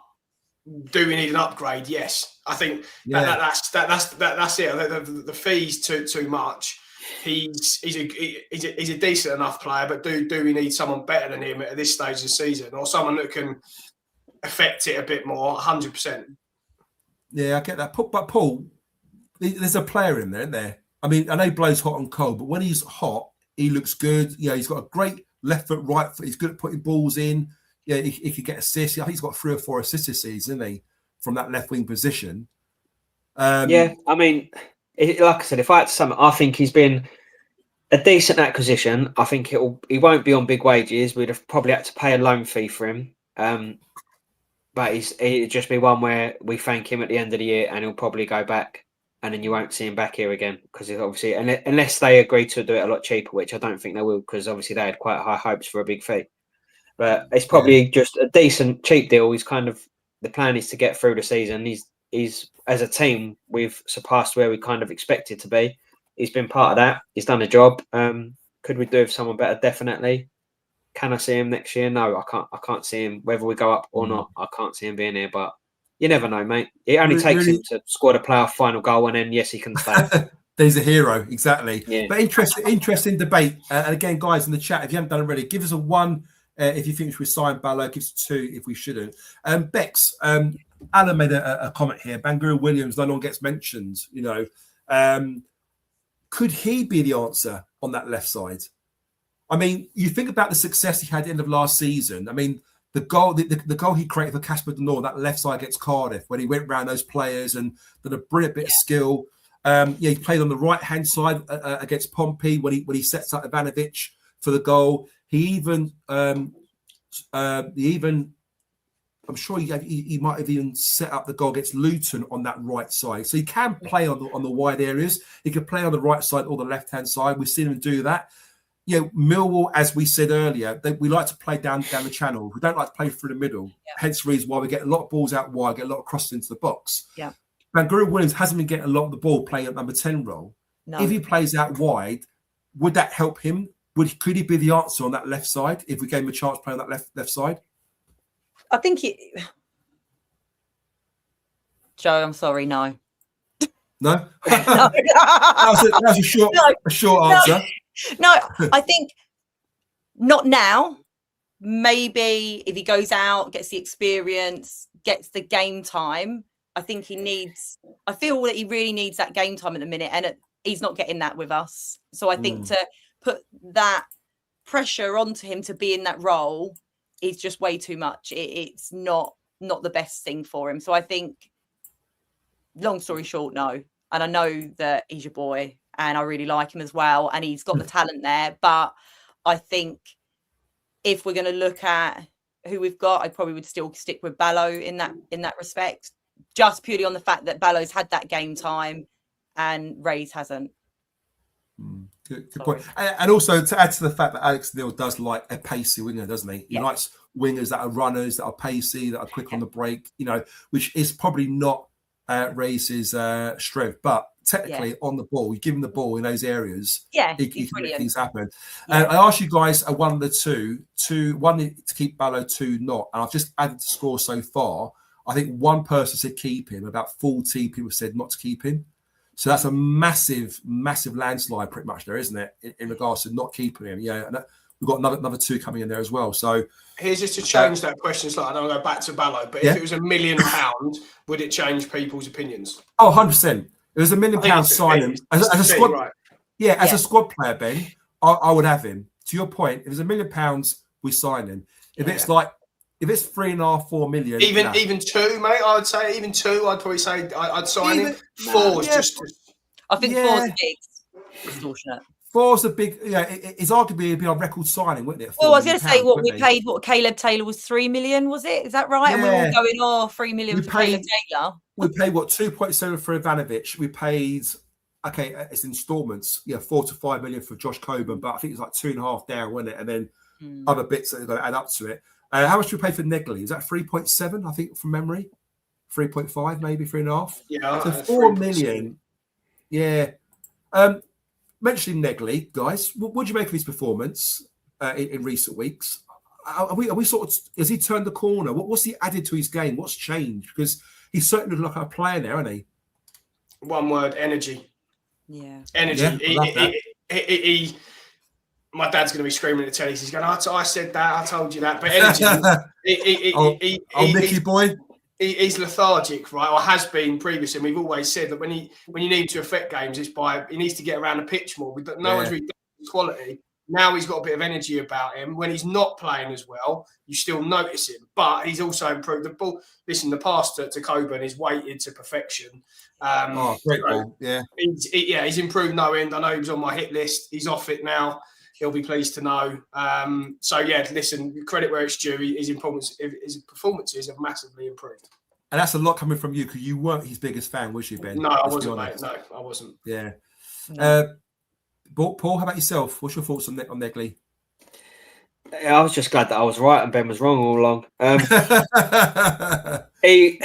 do we need an upgrade? Yes. I think that's it. The fee's too much. He's a decent enough player, but do we need someone better than him at this stage of the season, or someone that can affect it a bit more? 100%. Yeah, I get that. But Paul, there's a player in there, isn't there? I mean, I know he blows hot and cold, but when he's hot, he looks good. He's got a great left foot, right foot. He's good at putting balls in. Yeah, he could get assists. I think he's got 3 or 4 assists this season, isn't he, from that left wing position? Yeah, I mean, like I said, if I had to sum it, I think he's been a decent acquisition. I think he won't be on big wages. We'd have probably had to pay a loan fee for him. But it'd just be one where we thank him at the end of the year, and he'll probably go back, and then you won't see him back here again, because obviously, unless they agree to do it a lot cheaper, which I don't think they will, because obviously they had quite high hopes for a big fee. But it's probably just a decent cheap deal. He's kind of, the plan is to get through the season. He's as a team, we've surpassed where we kind of expected to be. He's been part of that. He's done a job. Could we do with someone better? Definitely. Can I see him next year? No, I can't see him. Whether we go up or not, I can't see him being here. But you never know, mate. It only takes him to score the playoff final goal, and then yes, he can stay. There's a hero, exactly. Yeah. But interesting debate. And again, guys in the chat, if you haven't done it already, give us a 1 if you think we should sign Ballo. Give us a 2 if we shouldn't. Bex, Alan made a comment here. Bangura Williams no longer gets mentioned. You know, could he be the answer on that left side? I mean, you think about the success he had at the end of last season. I mean, the goal he created for Casper De Norre, that left side against Cardiff, when he went round those players and did a brilliant bit of skill. He played on the right hand side against Pompey when he sets up Ivanovic for the goal. He even, I'm sure he might have even set up the goal against Luton on that right side. So he can play on the wide areas. He can play on the right side or the left hand side. We've seen him do that. You know, Millwall, as we said earlier, we like to play down the channel. We don't like to play through the middle. Yeah. Hence the reason why we get a lot of balls out wide, get a lot of crosses into the box. Yeah. Bangura Williams hasn't been getting a lot of the ball playing at number 10 role. No. If he plays out wide, would that help him? Could he be the answer on that left side if we gave him a chance playing on that left side? I think Joe, I'm sorry, no. No? That was a short answer. No, I think not now. Maybe if he goes out, gets the experience, gets the game time, I think I feel that he really needs that game time at the minute, and he's not getting that with us. So I think to put that pressure onto him to be in that role is just way too much. It's not the best thing for him. So I think, long story short, no. And I know that he's your boy, and I really like him as well, and he's got the talent there. But I think if we're going to look at who we've got, I probably would still stick with Ballo in that respect, just purely on the fact that Ballo's had that game time and Ray's hasn't. Good point. And also to add to the fact that Alex Neil does like a pacey winger, doesn't he? He likes wingers that are runners, that are pacey, that are quick on the break, you know, which is probably not Ray's strength, but technically on the ball, you give him the ball in those areas, he can make things happen. I asked you guys one of the two, one to keep Ballo, 2 not, and I've just added the score so far. I think one person said keep him, about 40 people said not to keep him. So that's a massive landslide pretty much there, isn't it, in regards to not keeping him? Yeah, and we've got another 2 coming in there as well. So here's just to change that question slightly. I don't want to go back to Ballo, but if it was £1 million, would it change people's opinions? Oh, 100%. It was £1 million signing as a squad. Right. As a squad player, Ben, I would have him. To your point, if it was £1 million, we sign him. If it's 3.5, 4 million, even 2, mate, I would say even 2. I'd probably say I'd sign him. 4 is just. I think 4's big. Extortionate. 4's a big. It's arguably it'd be a record signing, wouldn't it? Well, I was going to say what we paid. What Caleb Taylor was 3 million, was it? Is that right? Yeah. And we were all going, 3 million for Caleb Taylor. We paid 2.7 for Ivanovic. We paid. Okay, it's installments. 4 to 5 million for Josh Coburn, but I think it's like 2.5 down, wasn't it? And then other bits that are going to add up to it. How much do we pay for Negley? Is that 3.7? I think from memory, 3.5, maybe 3.5. Yeah, so 4 million. Yeah. Mentioning Negley, guys, what do you make of his performance in recent weeks? Are we sort of? Has he turned the corner? What's he added to his game? What's changed? Because he's certainly like a player now, isn't he? One word: energy. Yeah. Energy. He my dad's going to be screaming at the telly. He's going, I said that, I told you that. But energy. Nicky boy. He's lethargic, right? Or has been previously. And we've always said that when you need to affect games, it's by he needs to get around the pitch more. No one's really done his quality. Now he's got a bit of energy about him. When he's not playing as well, you still notice him. But he's also improved the ball. Listen, the pass to Coburn is weighted to perfection. Great ball. Yeah. He's improved no end. I know he was on my hit list. He's off it now. He'll be pleased to know. Listen, credit where it's due. His performances have massively improved. And that's a lot coming from you, because you weren't his biggest fan, was you, Ben? No, I wasn't, mate. No, I wasn't. Yeah. No. Paul, how about yourself? What's your thoughts on Negley? I was just glad that I was right and Ben was wrong all along. He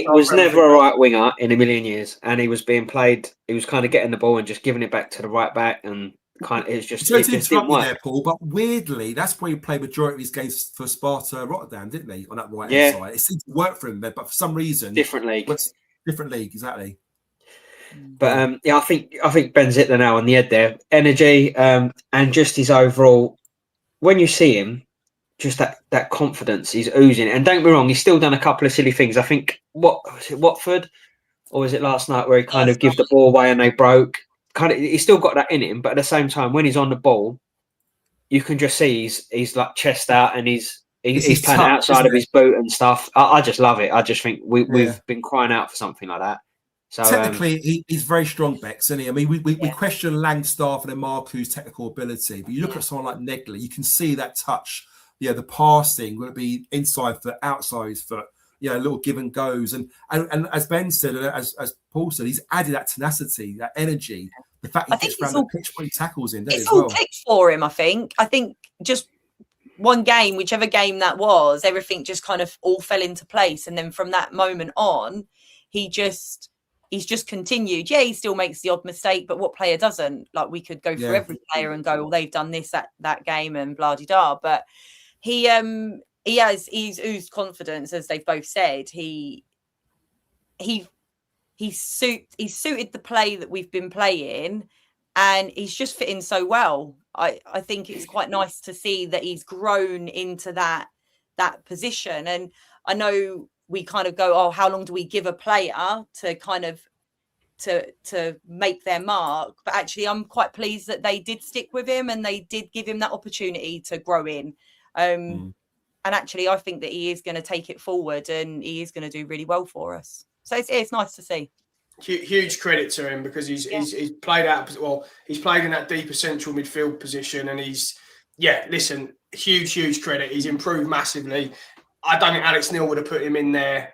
was never a right winger in a million years, and he was being played. He was kind of getting the ball and just giving it back to the right back, and it just didn't work. There, Paul, but weirdly, that's where he played majority of his games for Sparta Rotterdam, didn't he? On that right hand side, it seemed to work for him there, but for some reason, different league, exactly. But I think Ben's hit the nail on the head there. Energy, and just his overall. When you see him, just that confidence he's oozing. And don't get me wrong, he's still done a couple of silly things. I think was it Watford, or was it last night where he kind of gave the ball away and they broke? He's still got that in him, but at the same time, when he's on the ball, you can just see he's like chest out and he's playing outside of his boot and stuff. I just love it. I just think we've been crying out for something like that. So technically, he's very strong, Bex, isn't he? I mean, we question Langstaff and Marku's technical ability, but you look at someone like Negley, you can see that touch. Yeah, the passing, will it be inside foot, outside foot? A little give and goes, and as Ben said, as Paul said, he's added that tenacity, that energy. The fact he gets around the pitch when he tackles in. It's all clicked for him. I think just one game, whichever game that was, everything just kind of all fell into place, and then from that moment on, he's just continued. Yeah, he still makes the odd mistake, but what player doesn't? Like, we could go through every player and go, well, they've done this that game and blah de da. But he's oozed confidence, as they've both said. He's suited the play that we've been playing, and he's just fitting so well. I think it's quite nice to see that he's grown into that position. And I know we kind of go, oh, how long do we give a player to kind of to make their mark? But actually, I'm quite pleased that they did stick with him and they did give him that opportunity to grow in. And actually, I think that he is going to take it forward and he is going to do really well for us. So it's nice to see. Huge credit to him, because he's played out. Well, he's played in that deeper central midfield position, and huge credit. He's improved massively. I don't think Alex Neil would have put him in there.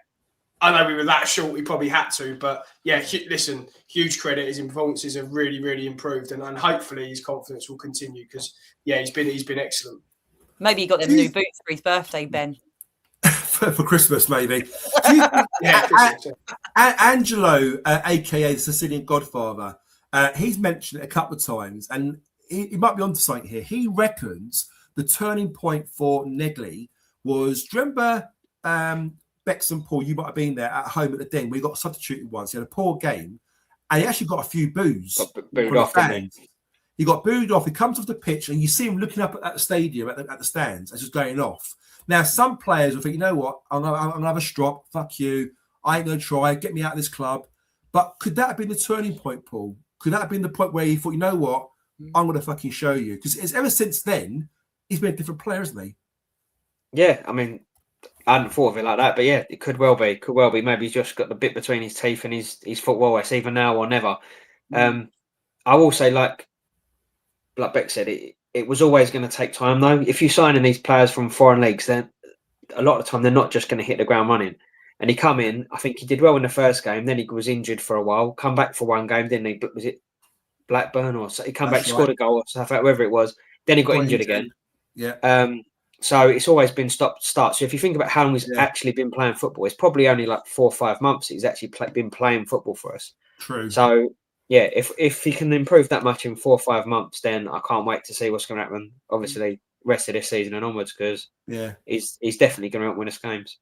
I know we were that short, we probably had to, but huge credit. His performances have really, really improved, and hopefully his confidence will continue, because he's been excellent. Maybe he got them new boots for his birthday, Ben. For Christmas, maybe. Angelo, aka the Sicilian Godfather, he's mentioned it a couple of times, and he might be onto something here. He reckons the turning point for Negley was, do you remember Bex and Paul, you might have been there at home at the Den, where he got substituted once. He had a poor game, and he actually got a few boos. Got booed off, didn't he? He got booed off. He comes off the pitch, and you see him looking up at the stadium, at the stands, as just going off. Now, some players will think, you know what, I'm gonna have a strop. Fuck you. I ain't gonna try. Get me out of this club. But could that have been the turning point, Paul? Could that have been the point where he thought, you know what, I'm gonna fucking show you? Because ever since then, he's been a different player, hasn't he? Yeah, I mean, I hadn't thought of it like that, but yeah, it could well be. Maybe he's just got the bit between his teeth and he's thought, well, it's either now or never. I will say, like Beck said, it was always going to take time, though. If you're signing these players from foreign leagues, then a lot of the time they're not just going to hit the ground running. And he come in, I think he did well in the first game, then he was injured for a while, come back for one game, didn't he? But was it Blackburn or so? He come back, scored a goal or something, whatever it was. Then he got injured again. Yeah. So it's always been stop-start. So if you think about how long he's actually been playing football, it's probably only like 4 or 5 months he's actually been playing football for us. True. So, yeah, if he can improve that much in 4 or 5 months, then I can't wait to see what's going to happen, obviously, rest of this season and onwards, because he's definitely going to win us games.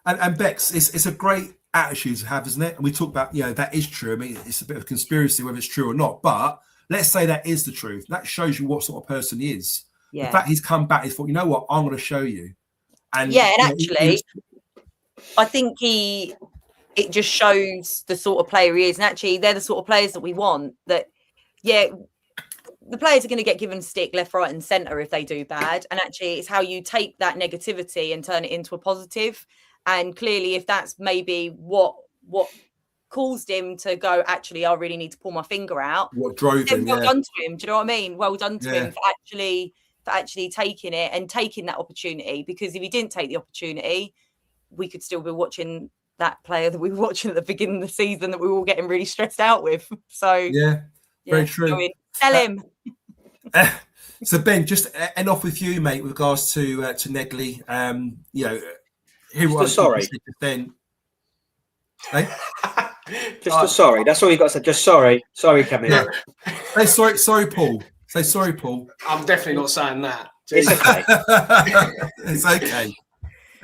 And Bex, it's a great attitude to have, isn't it? And we talk about, that is true. I mean, it's a bit of a conspiracy whether it's true or not, but let's say that is the truth. That shows you what sort of person he is. Yeah. The fact he's come back, he's thought, you know what, I'm going to show you. And actually, I think it just shows the sort of player he is. And actually, they're the sort of players that we want. That, the players are going to get given stick left, right, and centre if they do bad. And actually, it's how you take that negativity and turn it into a positive. And clearly, if that's maybe what caused him to go, actually, I really need to pull my finger out. What drove him? Well done to him. Do you know what I mean? Well done to him for actually taking it and taking that opportunity. Because if he didn't take the opportunity, we could still be watching that player that we were watching at the beginning of the season that we were all getting really stressed out with. So very true. Tell him. So Ben, just end off with you, mate, with regards to Negley. Just sorry. Then, hey? Sorry. That's all you got to say. Just sorry. Sorry, Camille. Say sorry, Paul. Say sorry, Paul. I'm definitely not saying that. It's okay. It's okay.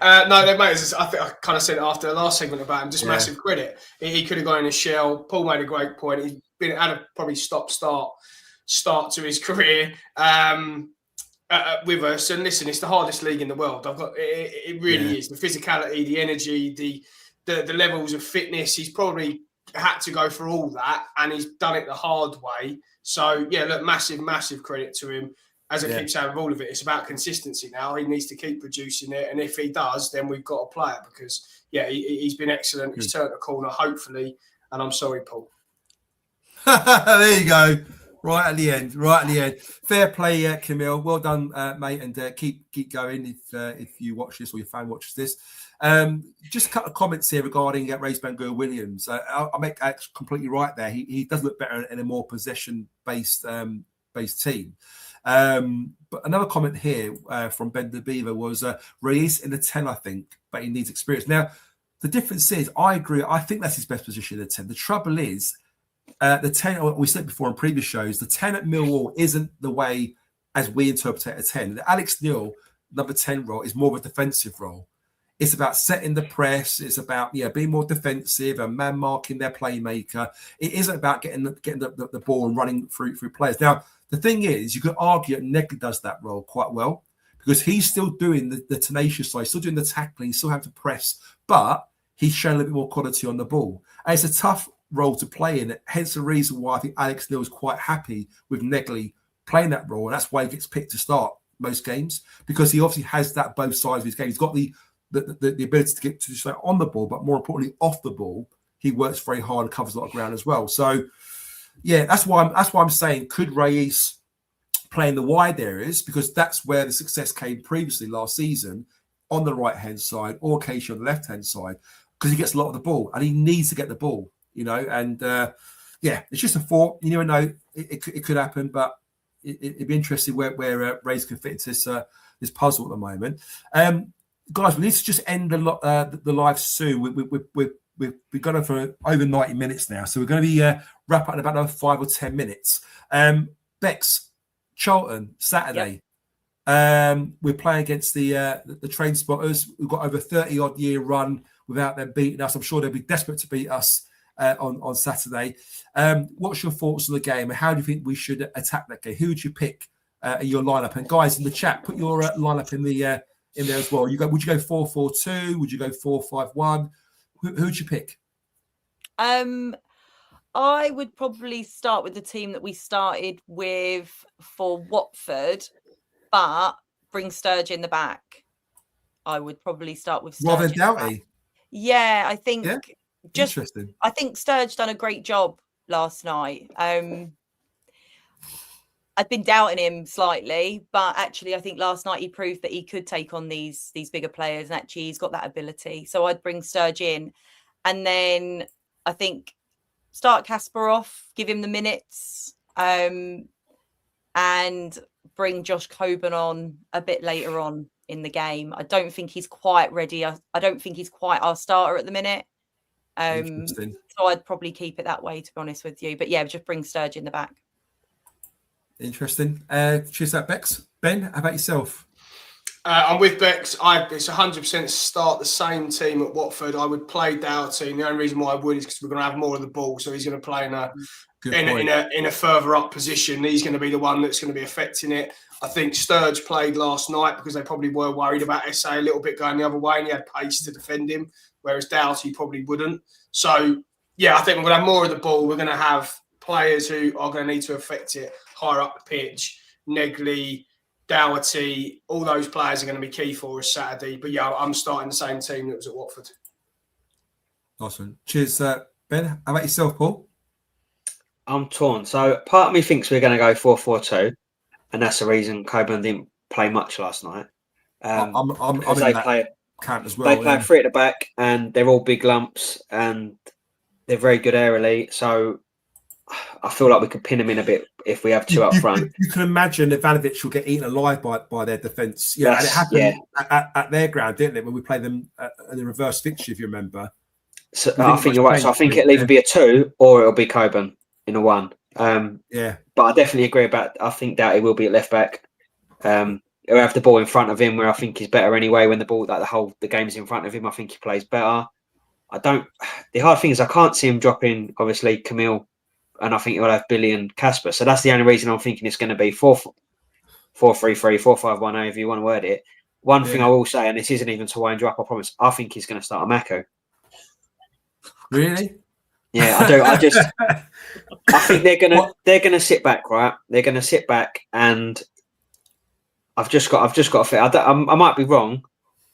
No, mate. I think I kind of said it after the last segment about him. Just massive credit. He could have gone in a shell. Paul made a great point. He's had a probably stop-start to his career with us. And listen, it's the hardest league in the world. It really is. The physicality, the energy, the levels of fitness. He's probably had to go for all that, and he's done it the hard way. So look, massive credit to him. As I keep saying, with all of it, it's about consistency now. He needs to keep producing it, and if he does, then we've got a player because he's been excellent. He's turned the corner, hopefully. And I'm sorry, Paul. There you go. Right at the end. Fair play, Camille. Well done, mate, and keep going if you watch this or your fan watches this. Just a couple of comments here regarding Race Bangor Williams. I'll make Alex completely right there. He does look better in a more possession-based team. But another comment here from Ben the Beaver was Reis in the 10, I think, but he needs experience. Now, the difference is, I agree, I think that's his best position in the 10. The trouble is, the 10, we said before in previous shows, the 10 at Millwall isn't the way as we interpret a 10. The Alex Neil, number 10 role, is more of a defensive role. It's about setting the press. It's about being more defensive and man marking their playmaker. It isn't about getting the ball and running through players. Now, the thing is, you could argue that Negley does that role quite well because he's still doing the tenacious side, still doing the tackling, still have to press, but he's shown a little bit more quality on the ball. And it's a tough role to play in. Hence the reason why I think Alex Neil is quite happy with Negley playing that role, and that's why he gets picked to start most games because he obviously has that both sides of his game. He's got the ability to get to stay on the ball, but more importantly, off the ball, he works very hard and covers a lot of ground as well. So, that's why I'm saying could Reis play in the wide areas because that's where the success came previously last season on the right hand side or occasionally on the left hand side because he gets a lot of the ball and he needs to get the ball. And it's just a thought. You never know; it could happen, but it'd be interesting where Reis can fit into this puzzle at the moment. Guys, we need to just end the live soon. We've gone on for over 90 minutes now, so we're going to be wrap up in about another 5 or 10 minutes. Bex, Charlton, Saturday. Yep. We're playing against the Train Spotters. We've got over a 30-odd year run without them beating us. I'm sure they'll be desperate to beat us on Saturday. What's your thoughts on the game, and how do you think we should attack that game? Who would you pick in your lineup? And guys in the chat, put your lineup in there as well. Would you go 4-4-2? Would you go 4-5-1? Who would you pick? I would probably start with the team that we started with for Watford, but bring Sturge in the back. I would probably start with Sturge. Rather than Doughty? Yeah, I think interesting. I think Sturge done a great job last night. I've been doubting him slightly, but actually I think last night he proved that he could take on these bigger players, and actually he's got that ability. So I'd bring Sturge in, and then I think start Kasper off, give him the minutes, and bring Josh Coburn on a bit later on in the game. I don't think he's quite ready. I don't think he's quite our starter at the minute. So I'd probably keep it that way, to be honest with you. But just bring Sturge in the back. Interesting. Cheers that, Bex. Ben, how about yourself? I'm with Bex. It's 100% start the same team at Watford. I would play Doughty. The only reason why I would is because we're going to have more of the ball. So he's going to play in a further up position. He's going to be the one that's going to be affecting it. I think Sturge played last night because they probably were worried about Esse a little bit going the other way, and he had pace to defend him, whereas Doughty probably wouldn't. So, I think we're going to have more of the ball. We're going to have players who are going to need to affect it higher up the pitch. Negley, Doherty, all those players are going to be key for us Saturday. But yeah, I'm starting the same team that was at Watford. Awesome. Cheers, Ben. How about yourself, Paul? I'm torn. So part of me thinks we're going to go 4-4-2, and that's the reason Coburn didn't play much last night. I'm in They that play camp as well. They play three at the back, and they're all big lumps, and they're very good aerially. So I feel like we could pin them in a bit if we have two up front. You can imagine that Ivanovic will get eaten alive by their defence. Yeah, and it happened at their ground, didn't it? When we played them in the reverse fixture, if you remember. So I think you're right. So I think it'll either be a 2 or it'll be Coburn in a 1. But I definitely agree about. I think that it will be at left back. He'll have the ball in front of him, where I think he's better anyway. When the ball, the game's in front of him, I think he plays better. The hard thing is I can't see him dropping. Obviously, Camille, and I think he'll have Billy and Casper. So that's the only reason I'm thinking it's going to be 4-4-3-3, 4-5-1, however you want to word it. One thing I will say, and this isn't even to wind you up, I promise. I think he's going to start a Mako. Really? Yeah, I do. I think they're gonna sit back, right? They're gonna sit back, and I've just got a feel. I might be wrong,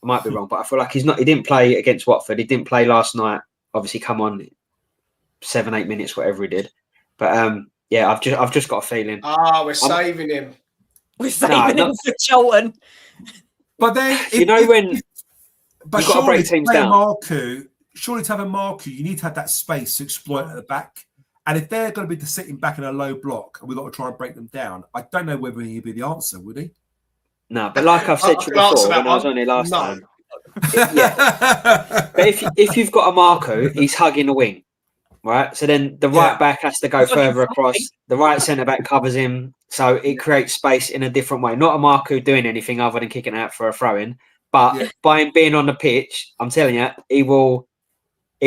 but I feel like he didn't play against Watford. He didn't play last night. Obviously, come on, 7-8 minutes, whatever he did. But I've just got a feeling. We're saving him. We're saving him for Charlton. But then, but you've got to break teams down. Surely to have a Marku, you need to have that space to exploit at the back. And if they're going to be sitting back in a low block and we've got to try and break them down, I don't know whether he'd be the answer, would he? No, but like I've said to you before, when I was on here last time. But if you've got a Marku, he's hugging the wing, right? So then the right back has to go further across. The right centre back covers him. So it creates space in a different way. Not a Marku doing anything other than kicking out for a throw-in. But by him being on the pitch, I'm telling you, he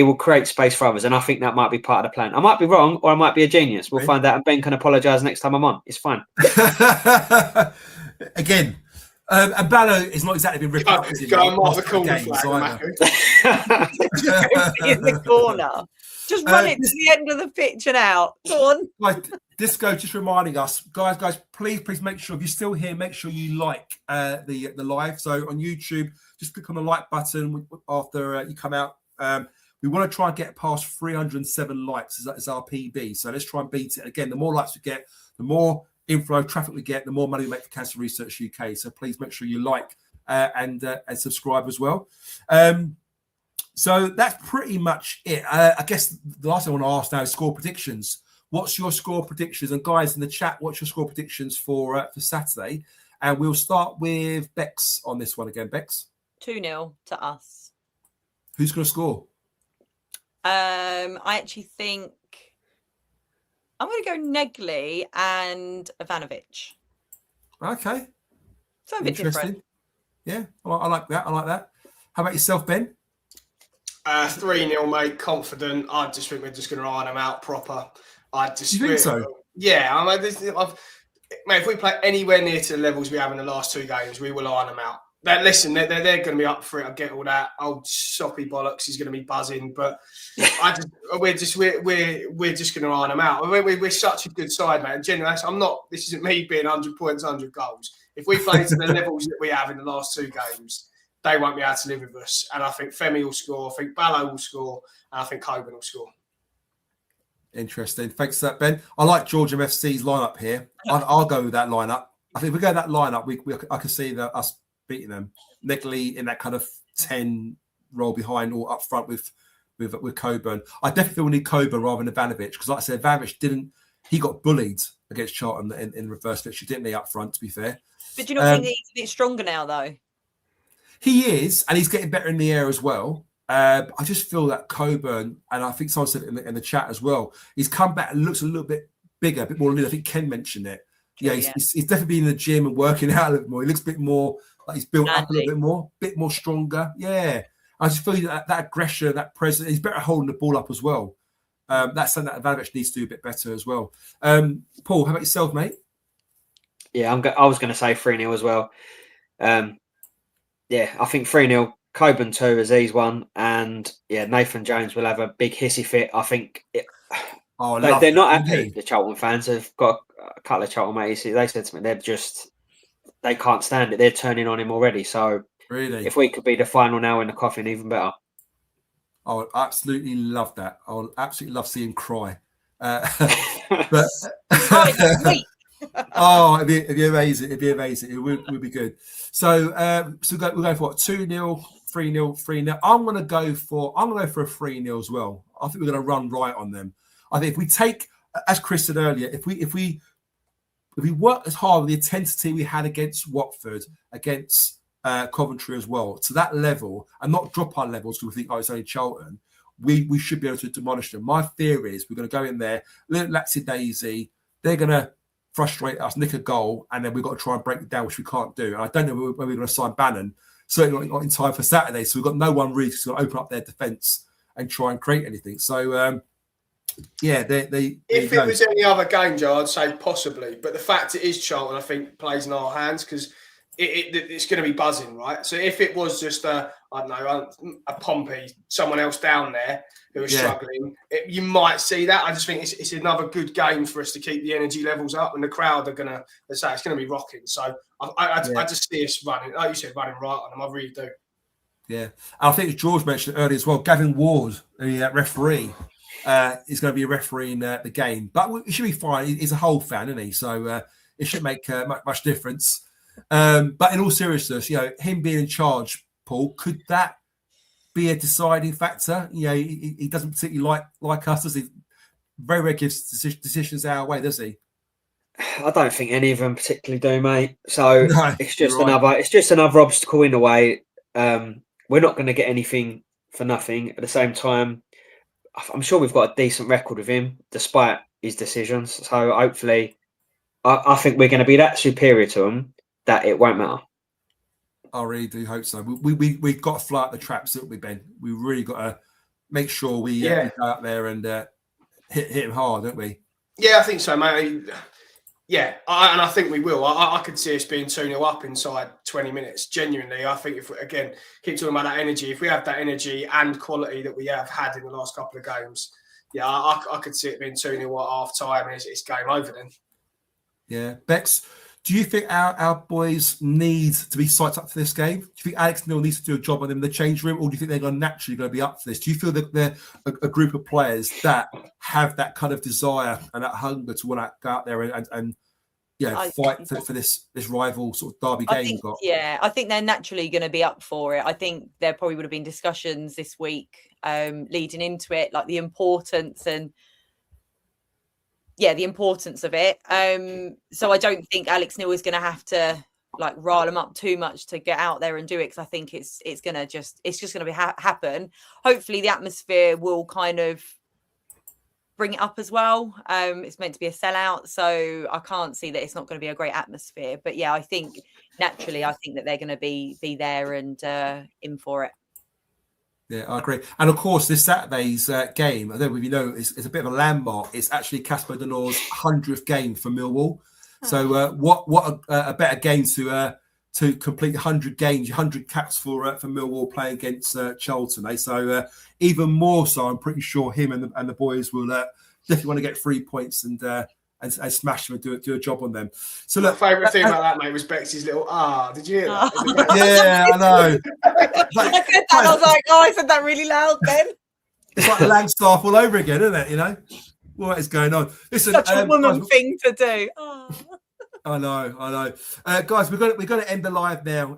will create space for others, and I think that might be part of the plan. I might be wrong, or I might be a genius. We'll find out, and Ben can apologise next time I'm on. It's fine. Again, and Ballo is not exactly been ripped up. Go and mark the corner flag, in the corner. Just run it to the end of the pitch and out. Go on. Like Disco, just reminding us, guys, please make sure if you're still here, make sure you like the live. So on YouTube, just click on the like button after you come out. We want to try and get past 307 likes as our PB. So let's try and beat it. Again, the more likes we get, the more inflow traffic we get, the more money we make for Cancer Research UK. So please make sure you like and subscribe as well. So that's pretty much it. I guess the last thing I want to ask now is score predictions. What's your score predictions? And guys in the chat, what's your score predictions for Saturday? And we'll start with Bex on this one again. Bex? 2-0 to us. Who's going to score? I actually think I'm going to go Negley and Ivanovic. Okay. So a bit different. Yeah, I like that. How about yourself, Ben? 3-0, mate. Confident. I just think we're just going to iron them out proper. You think so? Yeah. I mean, mate, if we play anywhere near to the levels we have in the last 2 games, we will iron them out. They're going to be up for it. I get all that. Old soppy bollocks is going to be buzzing, but we're just going to iron them out. We're such a good side, mate. And generally, this isn't me being 100 points, 100 goals. If we play to the levels that we have in the last 2 games, they won't be able to live with us. And I think Femi will score. I think Ballo will score. And I think Coburn will score. Interesting. Thanks for that, Ben. I like Georgia FC's lineup here. I'll go with that lineup. I think if we go that lineup, I can see us beating them. Negley in that kind of 10 role behind or up front with Coburn. I definitely feel we need Coburn rather than Ivanovic because, like I said, Ivanovic he got bullied against Charlton in reverse fixture, didn't he, up front, to be fair? But do you not think he's a bit stronger now, though? He is, and he's getting better in the air as well. I just feel that Coburn, and I think someone said it in the chat as well, he's come back and looks a little bit bigger, a bit more lean. I think Ken mentioned it. Yeah, he's definitely been in the gym and working out a little more. He looks a bit more like he's built up a little bit more stronger. Yeah. I just feel that aggression, that presence, he's better holding the ball up as well. That's something that Ivanovic needs to do a bit better as well. Paul, how about yourself, mate? Yeah, I was going to say 3-0 as well. Yeah, I think 3-0. Coburn 2, Aziz 1, and Nathan Jones will have a big hissy fit. I think Oh, They're not happy. Really? The Charlton fans have got a couple of Charlton mates. They said to me, they can't stand it. They're turning on him already. So Really? if we could be the final nail in the coffin, even better. I would absolutely love that. I would absolutely love seeing him cry. But oh, it'd be amazing. It'd be amazing. It would be good. So, we're going for what? 2-0, 3-0, 3-0. I'm gonna go for a 3-0 as well. I think we're gonna run right on them. I think if we take, as Chris said earlier, if we work as hard with the intensity we had against Watford, against Coventry as well, to that level, and not drop our levels because we think, oh, it's only Charlton, we should be able to demolish them. My theory is we're going to go in there, little laxy daisy, they're going to frustrate us, nick a goal, and then we've got to try and break it down, which we can't do. And I don't know when we're going to sign Bannon, certainly not in time for Saturday, so we've got no one really to open up their defence and try and create anything. So, yeah, if it was any other game, Joe, I'd say possibly. But the fact it is Charlton, I think, plays in our hands because it's going to be buzzing, right? So if it was just a Pompey, someone else down there who was struggling, you might see that. I just think it's another good game for us to keep the energy levels up, and the crowd are going to, let's say, it's going to be rocking. So I just see us running, like you said, running right on them. I really do. Yeah, I think George mentioned earlier as well. Gavin Ward, the referee, is going to be refereeing the game, but it should be fine. He's a Hull fan, isn't he? So it shouldn't make much difference. But in all seriousness, him being in charge, Paul, could that be a deciding factor? He doesn't particularly like us, does he? Very rarely gives decisions our way, does he? I don't think any of them particularly do, mate. So No, it's just another obstacle in a way. We're not going to get anything for nothing. At the same time, I'm sure we've got a decent record with him, despite his decisions. So hopefully, I think we're going to be that superior to him that it won't matter. I really do hope so. We've got to fly out the traps, haven't we, Ben? We really got to make sure we go out there and hit him hard, don't we? Yeah, I think so, mate. Yeah, and I think we will. I could see us being 2-0 up inside 20 minutes. Genuinely, I think if we, again, keep talking about that energy, if we have that energy and quality that we have had in the last couple of games, I could see it being 2-0 at half time and it's game over then. Yeah. Bex, do you think our boys need to be psyched up for this game? Do you think Alex Neil needs to do a job on them in the change room, or do you think they're naturally going to be up for this? Do you feel that they're a group of players that have that kind of desire and that hunger to want to go out there and fight for this rival sort of derby game you've got? Yeah, I think they're naturally going to be up for it. I think there probably would have been discussions this week leading into it, like the importance of it. So I don't think Alex Neil is going to have to rile them up too much to get out there and do it, because I think it's just going to happen. Hopefully the atmosphere will kind of bring it up as well. It's meant to be a sellout, so I can't see that it's not going to be a great atmosphere. But yeah, I think naturally, I think that they're going to be there and in for it. Yeah, I agree. And of course, this Saturday's game, I don't know if you know, it's a bit of a landmark. It's actually Casper Denor's 100th game for Millwall. So what a better game to complete 100 games, 100 caps for Millwall playing against Charlton. Eh? So even more so, I'm pretty sure him and the boys will definitely want to get 3 points and smash them and do a job on them. So look, my favourite thing about that, mate, was Bexy's little Did you hear that? Yeah, I know. I said that. I was like, I said that really loud, Ben. It's like Langstaff all over again, isn't it? What is going on? Listen, such a woman thing to do. I know. Guys, we're going to end the live now.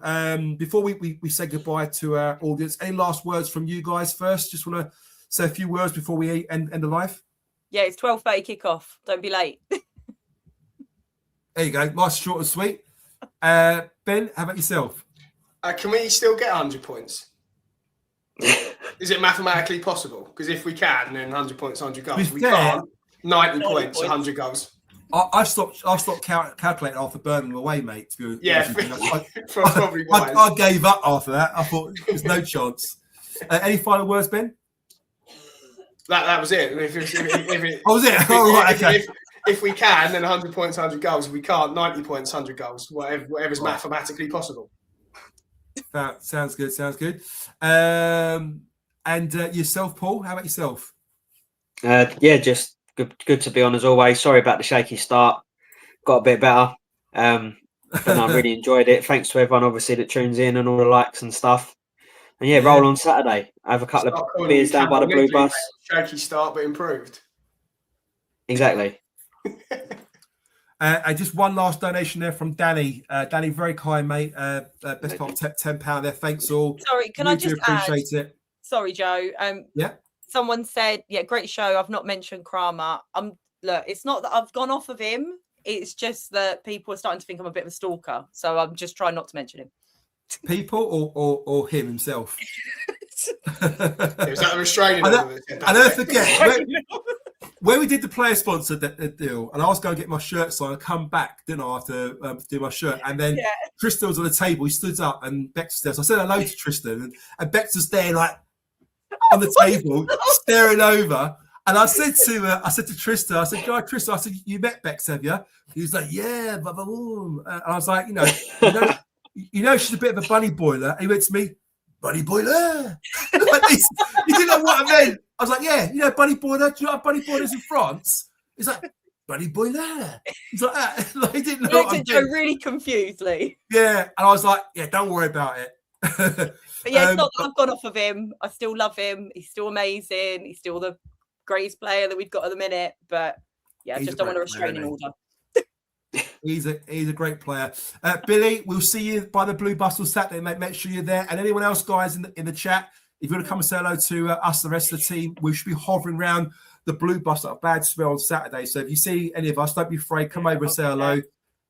Before we say goodbye to our audience, any last words from you guys first? Just want to say a few words before we end the live. Yeah, it's 12:30 kickoff. Don't be late. There you go. Nice, short and sweet. Ben, how about yourself? Can we still get 100 points? Is it mathematically possible? Because if we can, then 100 points, 100 goals. If we can't, 90 points, 100 goals. I've stopped calculating after Birmingham away, mate. Probably wise. I gave up after that. I thought there's no chance. Any final words, Ben? That was it. If we can, then 100 points, 100 goals. If we can't, 90 points, 100 goals. Whatever's mathematically possible. Sounds good. And yourself, Paul? How about yourself? Just Good to be on as always. Sorry about the shaky start. Got a bit better. But no, I really enjoyed it. Thanks to everyone, obviously, that tunes in and all the likes and stuff. And yeah, roll on Saturday. Have a couple of beers down by the Blue Bus. Shaky start, but improved. Exactly. And just one last donation there from Danny. Danny, very kind, mate. Best part of £10 there. Thanks all. Sorry, can I just appreciate it. Sorry, Joe. Yeah. Someone said, yeah, great show. I've not mentioned Kramer. Look, it's not that I've gone off of him. It's just that people are starting to think I'm a bit of a stalker. So I'm just trying not to mention him. People or him himself? Was that a restraining order? I never forget. When we did the player sponsor deal, and I was going to get my shirt signed, I come back, didn't I, after do my shirt, and then Tristan was on the table. He stood up, and Bex was there. So I said hello to Tristan, and Bex was there, like on the table, staring over. And I said to Tristan, I said, "Guy, Tristan, I said, you met Bex, have you?" He was like, "Yeah, blah, blah, blah." And I was like, you know, she's a bit of a bunny boiler. And he went to me, "Bunny boiler." Like this. He didn't know what I meant. I was like, "Yeah, you know, bunny boiler. Do you know what bunny boilers in France?" He's like, "Bunny boiler." He's like that. Like, he didn't know what I meant. Joe really confused, Lee. Yeah, and I was like, "Yeah, don't worry about it." But yeah, it's not that I've gone off of him. I still love him. He's still amazing. He's still the greatest player that we've got at the minute. But yeah, I just don't want a restraining order. He's a great player. Billy, we'll see you by the Blue Bus on Saturday, mate. Make sure you're there. And anyone else, guys, in the chat, if you want to come and say hello to us, the rest of the team, we should be hovering around the Blue Bus at a bad spell on Saturday. So if you see any of us, don't be afraid. Come over and say hello.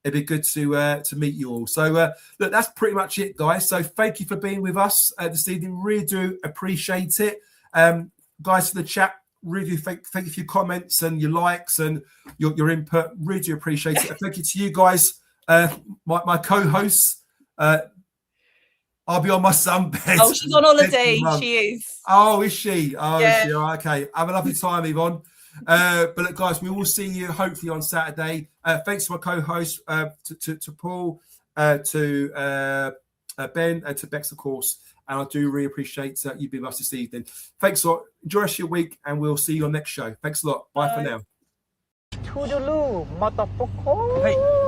It'd be good to meet you all. So look, that's pretty much it, guys. So thank you for being with us this evening. Really do appreciate it, guys. For the chat, really thank you for your comments and your likes and your input. Really do appreciate it. Thank you to you guys, my co-hosts. I'll be on my sunbed. Oh, she's on holiday. She is. Oh, is she? Oh, yeah. Is she? Oh, okay. Have a lovely time, Yvonne. But look, guys, we will see you hopefully on Saturday. Thanks to my co-host, to Paul, to Ben, and to Bex, of course. And I do really appreciate you being with us this evening. Thanks a lot. Enjoy the rest of your week, and we'll see you on next show. Thanks a lot. Bye for now. Toodaloo, motherfucker.